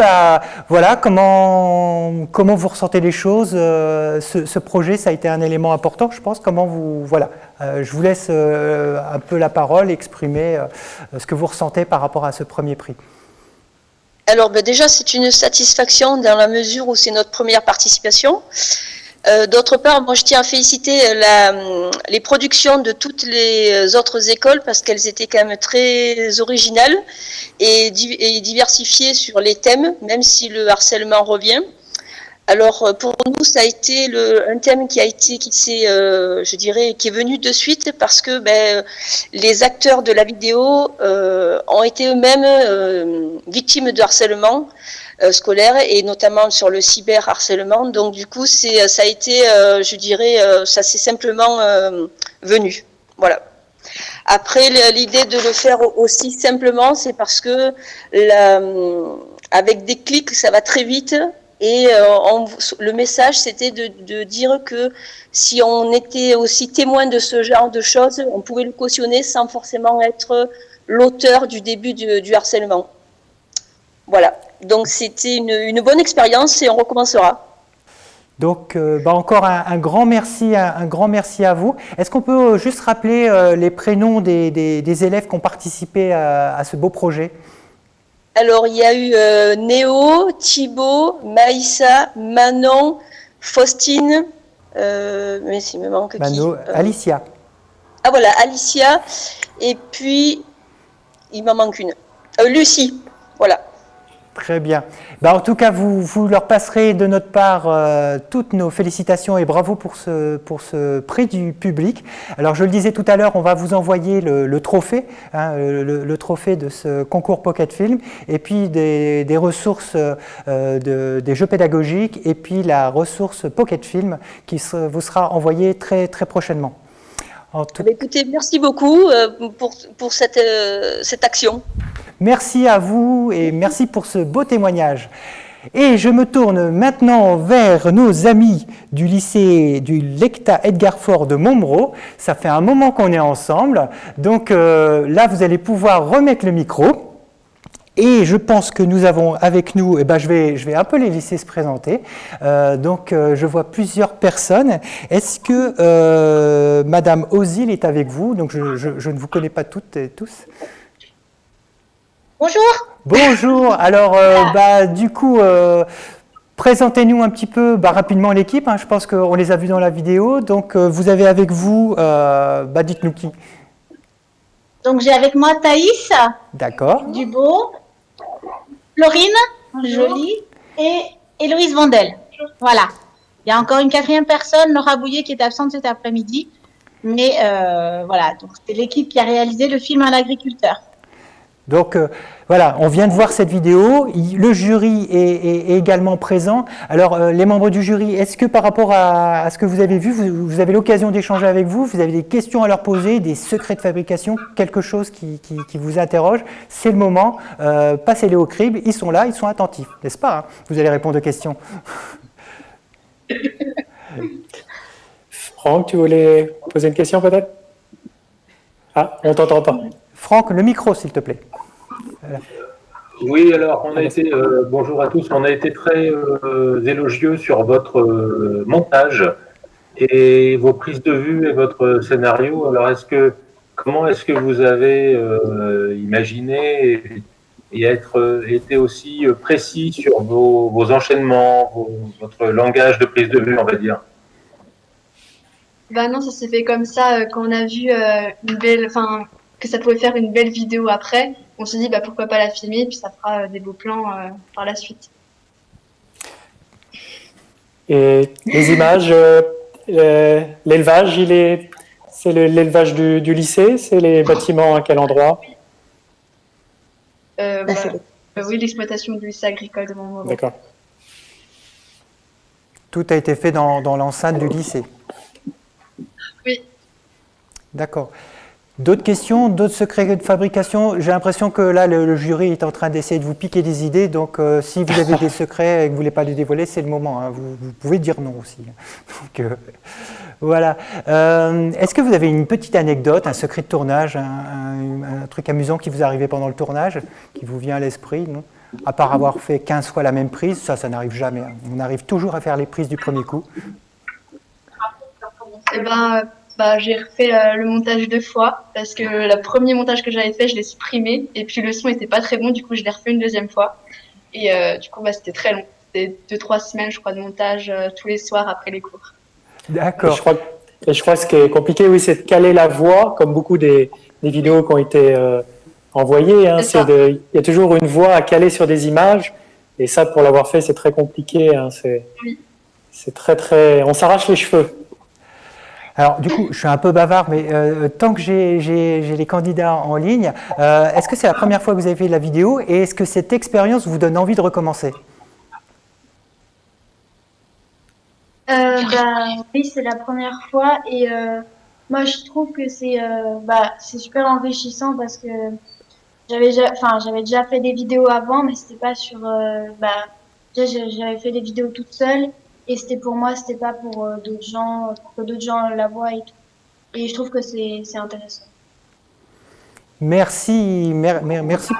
voilà, comment vous ressentez les choses. Ce projet, ça a été un élément important, je pense. Comment vous, voilà. Je vous laisse un peu la parole, exprimer ce que vous ressentez par rapport à ce premier prix. Alors déjà, c'est une satisfaction dans la mesure où c'est notre première participation. D'autre part, moi je tiens à féliciter les productions de toutes les autres écoles parce qu'elles étaient quand même très originales et diversifiées sur les thèmes, même si le harcèlement revient. Alors pour nous, ça a été un thème qui est venu de suite parce que les acteurs de la vidéo ont été eux-mêmes victimes de harcèlement scolaire et notamment sur le cyberharcèlement. Donc du coup, ça a été, ça s'est simplement venu. Voilà. Après, l'idée de le faire aussi simplement, c'est parce que avec des clics, ça va très vite. Et le message, c'était de dire que si on était aussi témoin de ce genre de choses, on pouvait le cautionner sans forcément être l'auteur du début du harcèlement. Voilà. Donc c'était une bonne expérience et on recommencera. Donc, encore un grand merci à vous. Est-ce qu'on peut juste rappeler les prénoms des élèves qui ont participé à ce beau projet ? Alors, il y a eu Néo, Thibaut, Maïssa, Manon, Faustine, mais s'il me manque Alicia. Ah voilà, Alicia, et puis, il m'en manque une. Lucie, voilà. Très bien. En tout cas, vous leur passerez de notre part toutes nos félicitations et bravo pour ce prix du public. Alors, je le disais tout à l'heure, on va vous envoyer le trophée, le trophée de ce concours Pocket Film, et puis des ressources des jeux pédagogiques, et puis la ressource Pocket Film qui vous sera envoyée très, très prochainement. Écoutez, merci beaucoup pour cette action. Merci à vous et merci pour ce beau témoignage. Et je me tourne maintenant vers nos amis du lycée du Lecta Edgar Faure de Montmoreau. Ça fait un moment qu'on est ensemble, donc là vous allez pouvoir remettre le micro. Et je pense que nous avons avec nous, je vais un peu les laisser se présenter. Je vois plusieurs personnes. Est-ce que Madame Ozil est avec vous? Donc je ne vous connais pas toutes et tous. Bonjour. Bonjour. Alors, du coup, présentez-nous un petit peu rapidement l'équipe. Je pense qu'on les a vus dans la vidéo. Donc, vous avez avec vous, dites-nous qui. Donc, j'ai avec moi Thaïs. D'accord. Dubo, Florine, Jolie et Héloïse Vandel. Voilà. Il y a encore une quatrième personne, Laura Bouillet, qui est absente cet après-midi. Mais voilà, donc c'est l'équipe qui a réalisé le film Un agriculteur. Donc voilà, on vient de voir cette vidéo, le jury est également présent. Alors les membres du jury, est-ce que par rapport à ce que vous avez vu, vous avez l'occasion d'échanger avec vous avez des questions à leur poser, des secrets de fabrication, quelque chose qui vous interroge? C'est le moment, passez-les au crible, ils sont là, ils sont attentifs, n'est-ce pas? Vous allez répondre aux questions. Franck, tu voulais poser une question peut-être? Ah, on t'entend pas. Franck, le micro s'il te plaît. Voilà. Oui, alors on a été, bonjour à tous, on a été très élogieux sur votre montage et vos prises de vue et votre scénario. Alors comment est-ce que vous avez imaginé et été aussi précis sur vos enchaînements, votre langage de prise de vue, on va dire? Non, ça s'est fait comme ça quand on a vu que ça pouvait faire une belle vidéo après. On s'est dit pourquoi pas la filmer, puis ça fera des beaux plans par la suite. Et les images, l'élevage, c'est l'élevage du lycée, c'est les bâtiments à quel endroit? Oui, l'exploitation du lycée agricole de Montmoreau. D'accord. Tout a été fait dans l'enceinte du lycée. Oui. D'accord. D'autres questions, d'autres secrets de fabrication? J'ai l'impression que là, le jury est en train d'essayer de vous piquer des idées. Donc, si vous avez des secrets et que vous ne voulez pas les dévoiler, c'est le moment. Hein. Vous pouvez dire non aussi. Donc, voilà. Est-ce que vous avez une petite anecdote, un secret de tournage, un truc amusant qui vous est arrivé pendant le tournage, qui vous vient à l'esprit, non? À part avoir fait 15 fois la même prise, ça n'arrive jamais. Hein. On arrive toujours à faire les prises du premier coup. Eh ben, j'ai refait le montage 2 fois parce que le premier montage que j'avais fait, je l'ai supprimé et puis le son était pas très bon, du coup je l'ai refait une deuxième fois et du coup c'était très long, c'était 2-3 semaines je crois de montage tous les soirs après les cours. D'accord. Et je crois que ce qui est compliqué, oui, c'est de caler la voix, comme beaucoup des vidéos qui ont été envoyées. Hein, il y a toujours une voix à caler sur des images et ça, pour l'avoir fait, c'est très compliqué. Hein, c'est très... On s'arrache les cheveux. Alors, du coup, je suis un peu bavard, mais tant que j'ai les candidats en ligne, est-ce que c'est la première fois que vous avez fait de la vidéo et est-ce que cette expérience vous donne envie de recommencer? Oui, c'est la première fois et moi je trouve que c'est super enrichissant parce que j'avais déjà fait des vidéos avant, mais c'était pas sur déjà j'avais fait des vidéos toute seule et pour moi, c'était pas pour d'autres gens, pour que d'autres gens la voient et tout. Et je trouve que c'est intéressant. Merci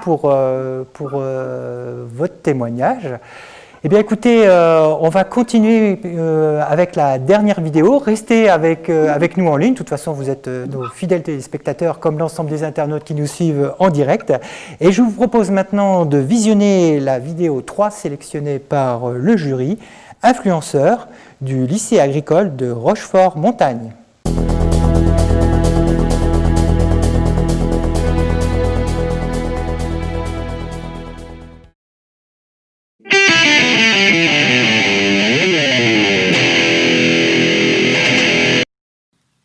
pour votre témoignage. Eh bien, écoutez, on va continuer avec la dernière vidéo. Restez avec nous en ligne. De toute façon, vous êtes nos fidèles téléspectateurs, comme l'ensemble des internautes qui nous suivent en direct. Et je vous propose maintenant de visionner la vidéo 3 sélectionnée par le jury, influenceur du lycée agricole de Rochefort-Montagne.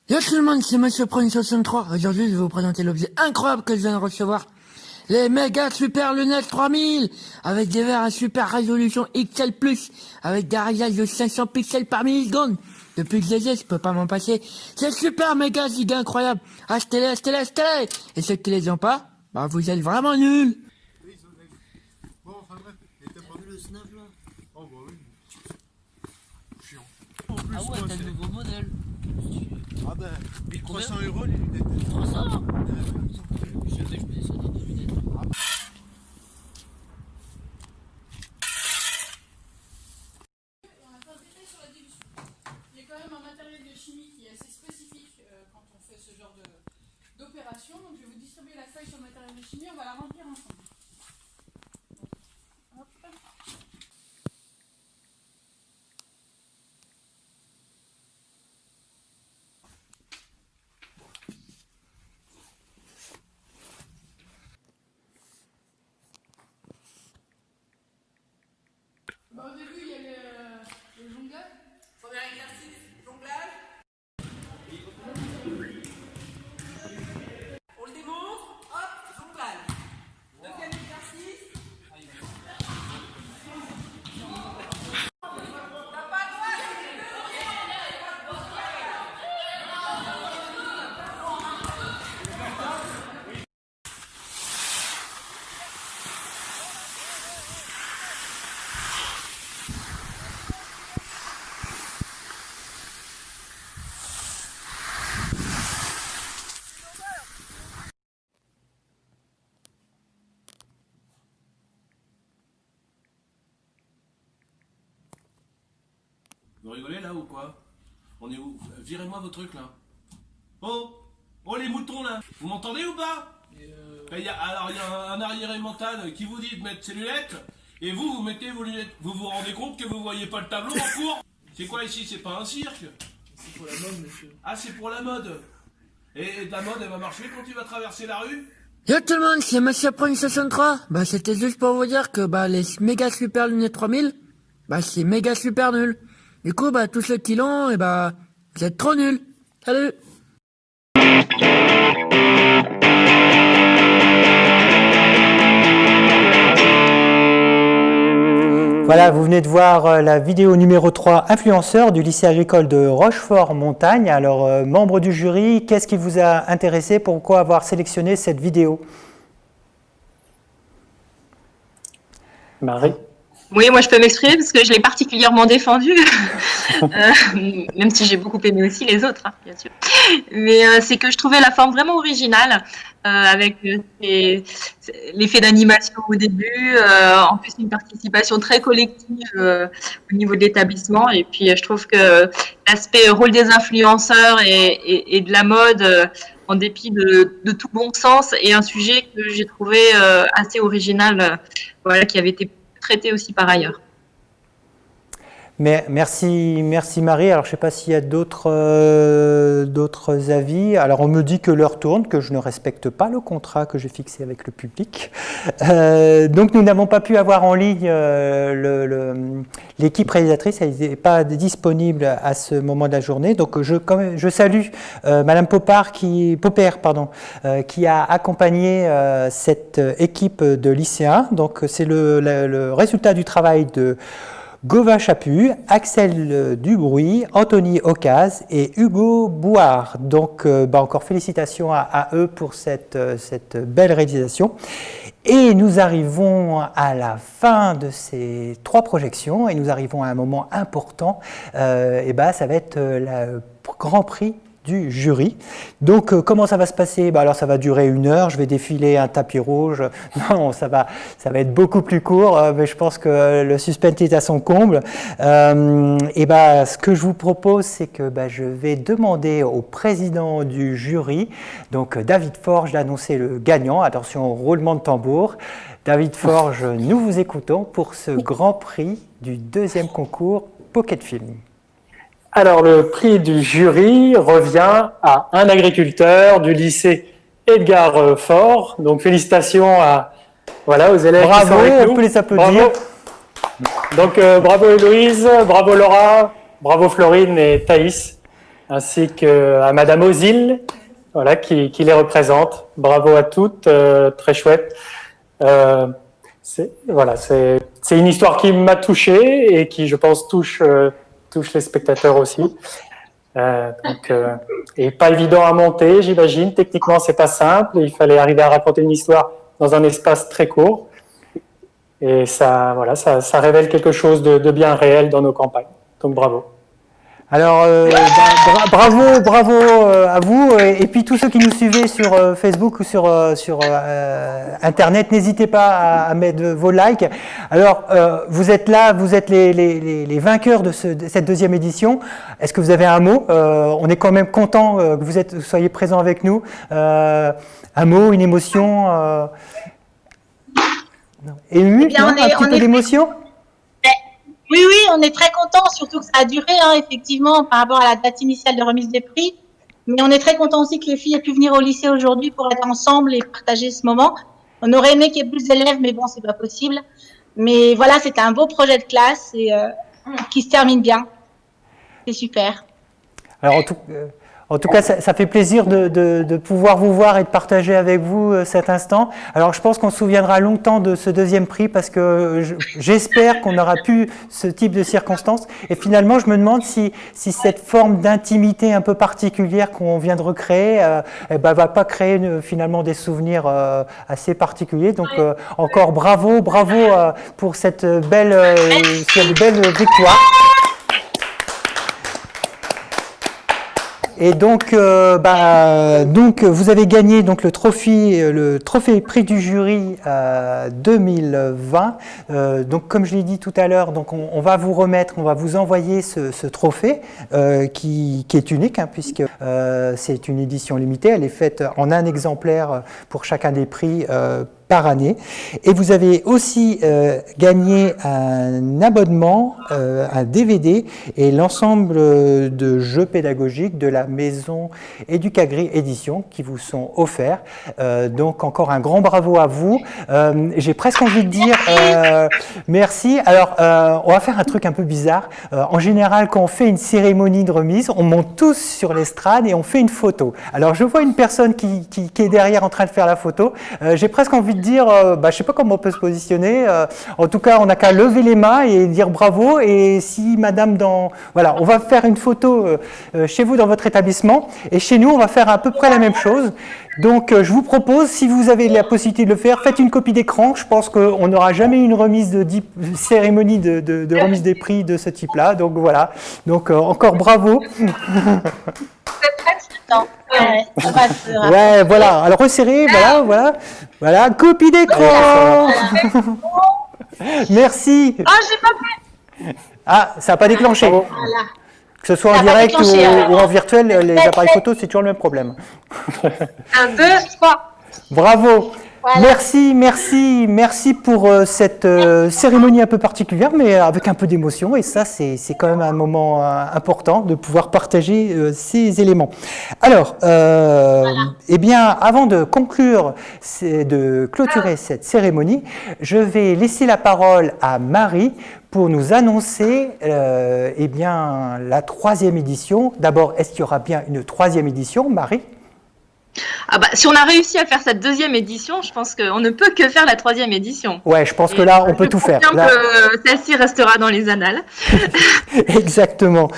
Yo tout le monde, c'est Monsieur Prune63. Aujourd'hui, je vais vous présenter l'objet incroyable que je viens de recevoir. Les méga super lunettes 3000 avec des verres à super résolution XL+, avec des réglages de 500 pixels par milliseconde. Depuis que je les ai, je peux pas m'en passer. C'est super méga giga incroyable. Achetez-les, achetez-les, achetez-les. Et ceux qui les ont pas, bah vous êtes vraiment nuls. Bon, enfin bref, et t'as pas vu le snap là? Oh bah oui. Chiant. En plus, Ah ouais, t'as le nouveau modèle. Ah ben, 1300 € les lunettes. 300. Je sais que je peux descendre des lunettes. Il y a quand même un matériel de chimie qui est assez spécifique quand on fait ce genre d'opération. Donc je vais vous distribuer la feuille sur le matériel de chimie, on va la remplir ensemble. Hop. Bon, au début, il y a le jonglage. Premier exercice, jonglage. On le démontre, hop, jonglage. Deuxième exercice. T'as pas le droit, Vous rigolez là ou quoi? On est où? Virez-moi vos trucs là. Oh! Oh les moutons là! Vous m'entendez ou pas? Il y a un arriéré mental qui vous dit de mettre ses lunettes et vous mettez vos lunettes. Vous vous rendez compte que vous voyez pas le tableau en cours? C'est quoi ici? C'est pas un cirque? C'est pour la mode, monsieur. Ah, c'est pour la mode. Et la mode, elle va marcher quand tu vas traverser la rue? Yo tout le monde, c'est Monsieur Prune63. Bah c'était juste pour vous dire que les méga super lunettes 3000, c'est méga super nul. Du coup tous ceux qui l'ont, vous êtes trop nuls. Salut. Voilà, vous venez de voir la vidéo numéro 3, influenceur du lycée agricole de Rochefort-Montagne. Alors, membre du jury, qu'est-ce qui vous a intéressé? Pourquoi avoir sélectionné cette vidéo? Marie? Oui, moi je peux m'exprimer parce que je l'ai particulièrement défendu, même si j'ai beaucoup aimé aussi les autres, hein, bien sûr. Mais c'est que je trouvais la forme vraiment originale, avec l'effet d'animation au début, en plus une participation très collective au niveau de l'établissement. Et puis je trouve que l'aspect rôle des influenceurs et de la mode, en dépit de tout bon sens, est un sujet que j'ai trouvé assez original, voilà, qui avait été traité aussi par ailleurs. Mais merci Marie. Alors je ne sais pas s'il y a d'autres avis. Alors on me dit que l'heure tourne, que je ne respecte pas le contrat que j'ai fixé avec le public. Donc nous n'avons pas pu avoir en ligne l'équipe réalisatrice, elle n'était pas disponible à ce moment de la journée. Donc je salue Madame Popper qui a accompagné cette équipe de lycéens. Donc c'est le résultat du travail de Gova Chaput, Axel Dubruy, Anthony Ocaz et Hugo Bouard. Donc encore félicitations à eux pour cette belle réalisation. Et nous arrivons à la fin de ces 3 projections et nous arrivons à un moment important. Ça va être le Grand Prix du jury. Donc comment ça va se passer? Alors ça va durer 1 heure, je vais défiler un tapis rouge. Non, ça va être beaucoup plus court, mais je pense que le suspense est à son comble. Ce que je vous propose, c'est que je vais demander au président du jury, donc David Forge, d'annoncer le gagnant. Attention au roulement de tambour. David Forge, nous vous écoutons pour ce Grand Prix du 2e concours Pocket Film. Alors, le prix du jury revient à un agriculteur du lycée Edgar Faure. Donc, félicitations aux élèves qui sont avec nous. On peut les applaudir. Bravo. Donc, bravo Héloïse, bravo Laura, bravo Florine et Thaïs, ainsi qu'à Madame Ozil, qui les représente. Bravo à toutes, très chouette. C'est une histoire qui m'a touché et qui, je pense, touche les spectateurs aussi. Et pas évident à monter, j'imagine. Techniquement, c'est pas simple. Il fallait arriver à raconter une histoire dans un espace très court. Et ça révèle quelque chose de bien réel dans nos campagnes. Donc, bravo. Alors, bravo à vous et puis tous ceux qui nous suivez sur Facebook ou sur Internet, n'hésitez pas à mettre vos likes. Alors, vous êtes là, vous êtes les vainqueurs de cette 2e édition. Est-ce que vous avez un mot? On est quand même content que vous soyez présents avec nous. Un mot, une émotion ému, un petit peu d'émotion? Oui, on est très contents, surtout que ça a duré, effectivement, par rapport à la date initiale de remise des prix. Mais on est très contents aussi que les filles aient pu venir au lycée aujourd'hui pour être ensemble et partager ce moment. On aurait aimé qu'il y ait plus d'élèves, mais bon, c'est pas possible. Mais voilà, c'était un beau projet de classe et qui se termine bien. C'est super. Alors, en tout cas, ça fait plaisir de pouvoir vous voir et de partager avec vous cet instant. Alors, je pense qu'on se souviendra longtemps de ce 2e prix parce que j'espère qu'on aura pu ce type de circonstances. Et finalement, je me demande si cette forme d'intimité un peu particulière qu'on vient de recréer va pas créer finalement des souvenirs assez particuliers. Donc, encore bravo pour cette belle victoire. Et donc vous avez gagné donc le trophée prix du jury 2020. Donc comme je l'ai dit tout à l'heure, donc on va vous envoyer ce trophée qui est unique puisque c'est une édition limitée. Elle est faite en un exemplaire pour chacun des prix par année. Et vous avez aussi gagné un abonnement, un DVD et l'ensemble de jeux pédagogiques de la maison Educagri Édition qui vous sont offerts. Donc encore un grand bravo à vous. J'ai presque envie de dire merci. Alors on va faire un truc un peu bizarre. En général, quand on fait une cérémonie de remise, on monte tous sur l'estrade et on fait une photo. Alors je vois une personne qui est derrière en train de faire la photo. J'ai presque envie de de dire, je ne sais pas comment on peut se positionner. En tout cas, on n'a qu'à lever les mains et dire bravo. Et si madame Voilà, on va faire une photo chez vous dans votre établissement. Et chez nous, on va faire à peu près la même chose. Donc, je vous propose, si vous avez la possibilité de le faire, faites une copie d'écran. Je pense qu'on n'aura jamais une cérémonie de remise des prix de ce type-là. Donc, voilà. Donc, encore bravo. Ouais, voilà. Alors, resserrez, voilà. Copie d'écran. Merci. Ah, j'ai pas pu. Ah, ça n'a pas déclenché. Voilà. Que ce soit en direct ou en virtuel, les appareils photo, c'est toujours le même problème. 1, 2, 3. Bravo. Voilà. Merci pour cette cérémonie un peu particulière, mais avec un peu d'émotion. Et ça, c'est quand même un moment important de pouvoir partager ces éléments. Alors, eh bien, avant de conclure, de clôturer cette cérémonie, je vais laisser la parole à Marie pour nous annoncer eh bien, la 3e édition. D'abord, est-ce qu'il y aura bien une 3e édition, Marie ? Si on a réussi à faire cette 2e édition, je pense qu'on ne peut que faire la 3e édition. Ouais, je pense que là, on peut tout faire. Là... que celle-ci restera dans les annales. Exactement.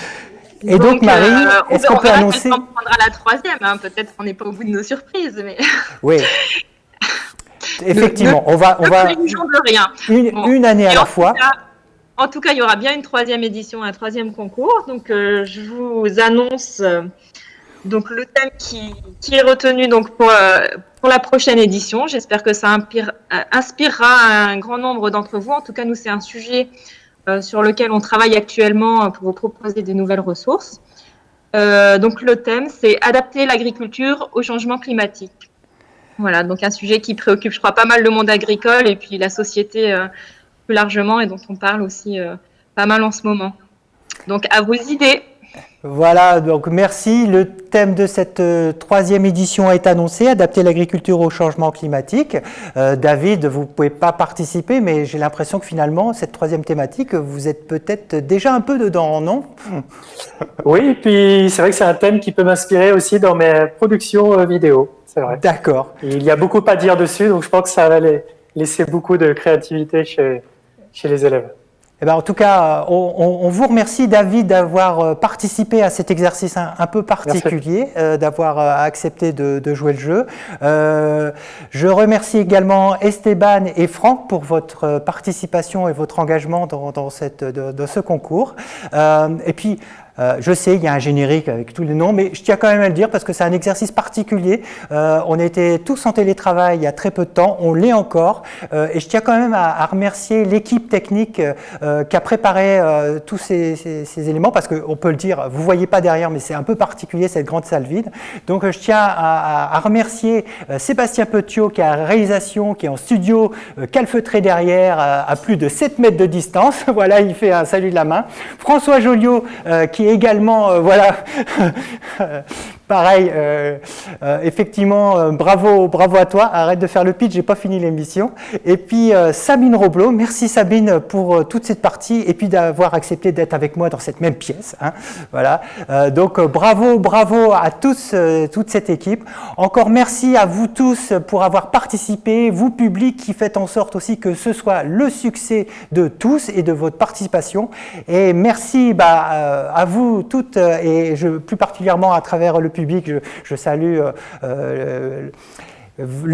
Et donc Marie, est-ce qu'on peut annoncer... On prendra la 3e, hein. Peut-être qu'on n'est pas au bout de nos surprises. Mais... Oui. Effectivement, on va une année à la fois. En tout cas, il y aura bien une 3e édition, un 3e concours. Donc, je vous annonce... Donc le thème qui est retenu donc pour la prochaine édition, j'espère que ça inspirera un grand nombre d'entre vous. En tout cas, nous, c'est un sujet sur lequel on travaille actuellement pour vous proposer de nouvelles ressources. Donc le thème, c'est adapter l'agriculture au changement climatique. Voilà, donc un sujet qui préoccupe, je crois, pas mal le monde agricole et puis la société plus largement et dont on parle aussi pas mal en ce moment. Donc à vos idées. Voilà, donc merci. Le thème de cette 3e édition est annoncé, adapter l'agriculture au changement climatique. David, vous ne pouvez pas participer, mais j'ai l'impression que finalement, cette 3e thématique, vous êtes peut-être déjà un peu dedans, non ? Oui, et puis c'est vrai que c'est un thème qui peut m'inspirer aussi dans mes productions vidéo, c'est vrai. D'accord. Il y a beaucoup à dire dessus, donc je pense que ça va laisser beaucoup de créativité chez les élèves. Eh bien, en tout cas, on vous remercie, David, d'avoir participé à cet exercice un peu particulier, d'avoir accepté de jouer le jeu. Je remercie également Esteban et Franck pour votre participation et votre engagement dans ce concours. Et puis, je sais, il y a un générique avec tous les noms, mais je tiens quand même à le dire parce que c'est un exercice particulier. On était tous en télétravail il y a très peu de temps, on l'est encore. Et je tiens quand même à remercier l'équipe technique qui a préparé tous ces éléments parce qu'on peut le dire, vous ne voyez pas derrière, mais c'est un peu particulier cette grande salle vide. Donc je tiens à remercier Sébastien Petiot qui est à la réalisation, qui est en studio, calfeutré derrière à plus de 7 mètres de distance. Voilà, il fait un salut de la main. François Joliot qui est également, voilà, pareil, effectivement, bravo à toi, arrête de faire le pitch, j'ai pas fini l'émission. Et puis Sabine Roblot, merci Sabine pour toute cette partie et puis d'avoir accepté d'être avec moi dans cette même pièce. Hein, voilà, donc bravo à tous, toute cette équipe. Encore merci à vous tous pour avoir participé, vous public qui faites en sorte aussi que ce soit le succès de tous et de votre participation. Et merci à vous toutes et plus particulièrement à travers le public, je salue le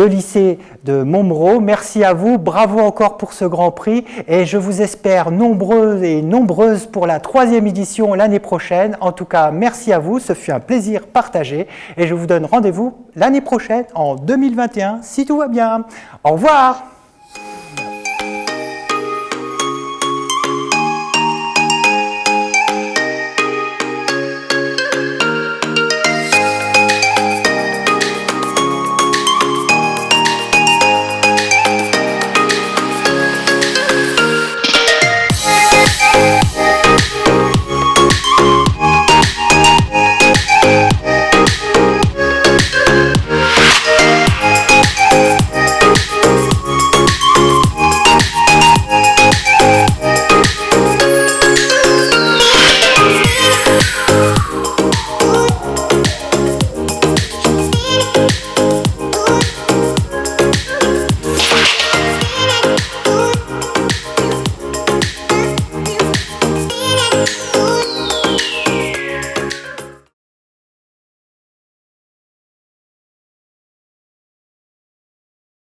lycée de Montmoreau. Merci à vous, bravo encore pour ce grand prix et je vous espère nombreux et nombreuses pour la 3e édition l'année prochaine. En tout cas, merci à vous, ce fut un plaisir partagé et je vous donne rendez-vous l'année prochaine en 2021 si tout va bien. Au revoir.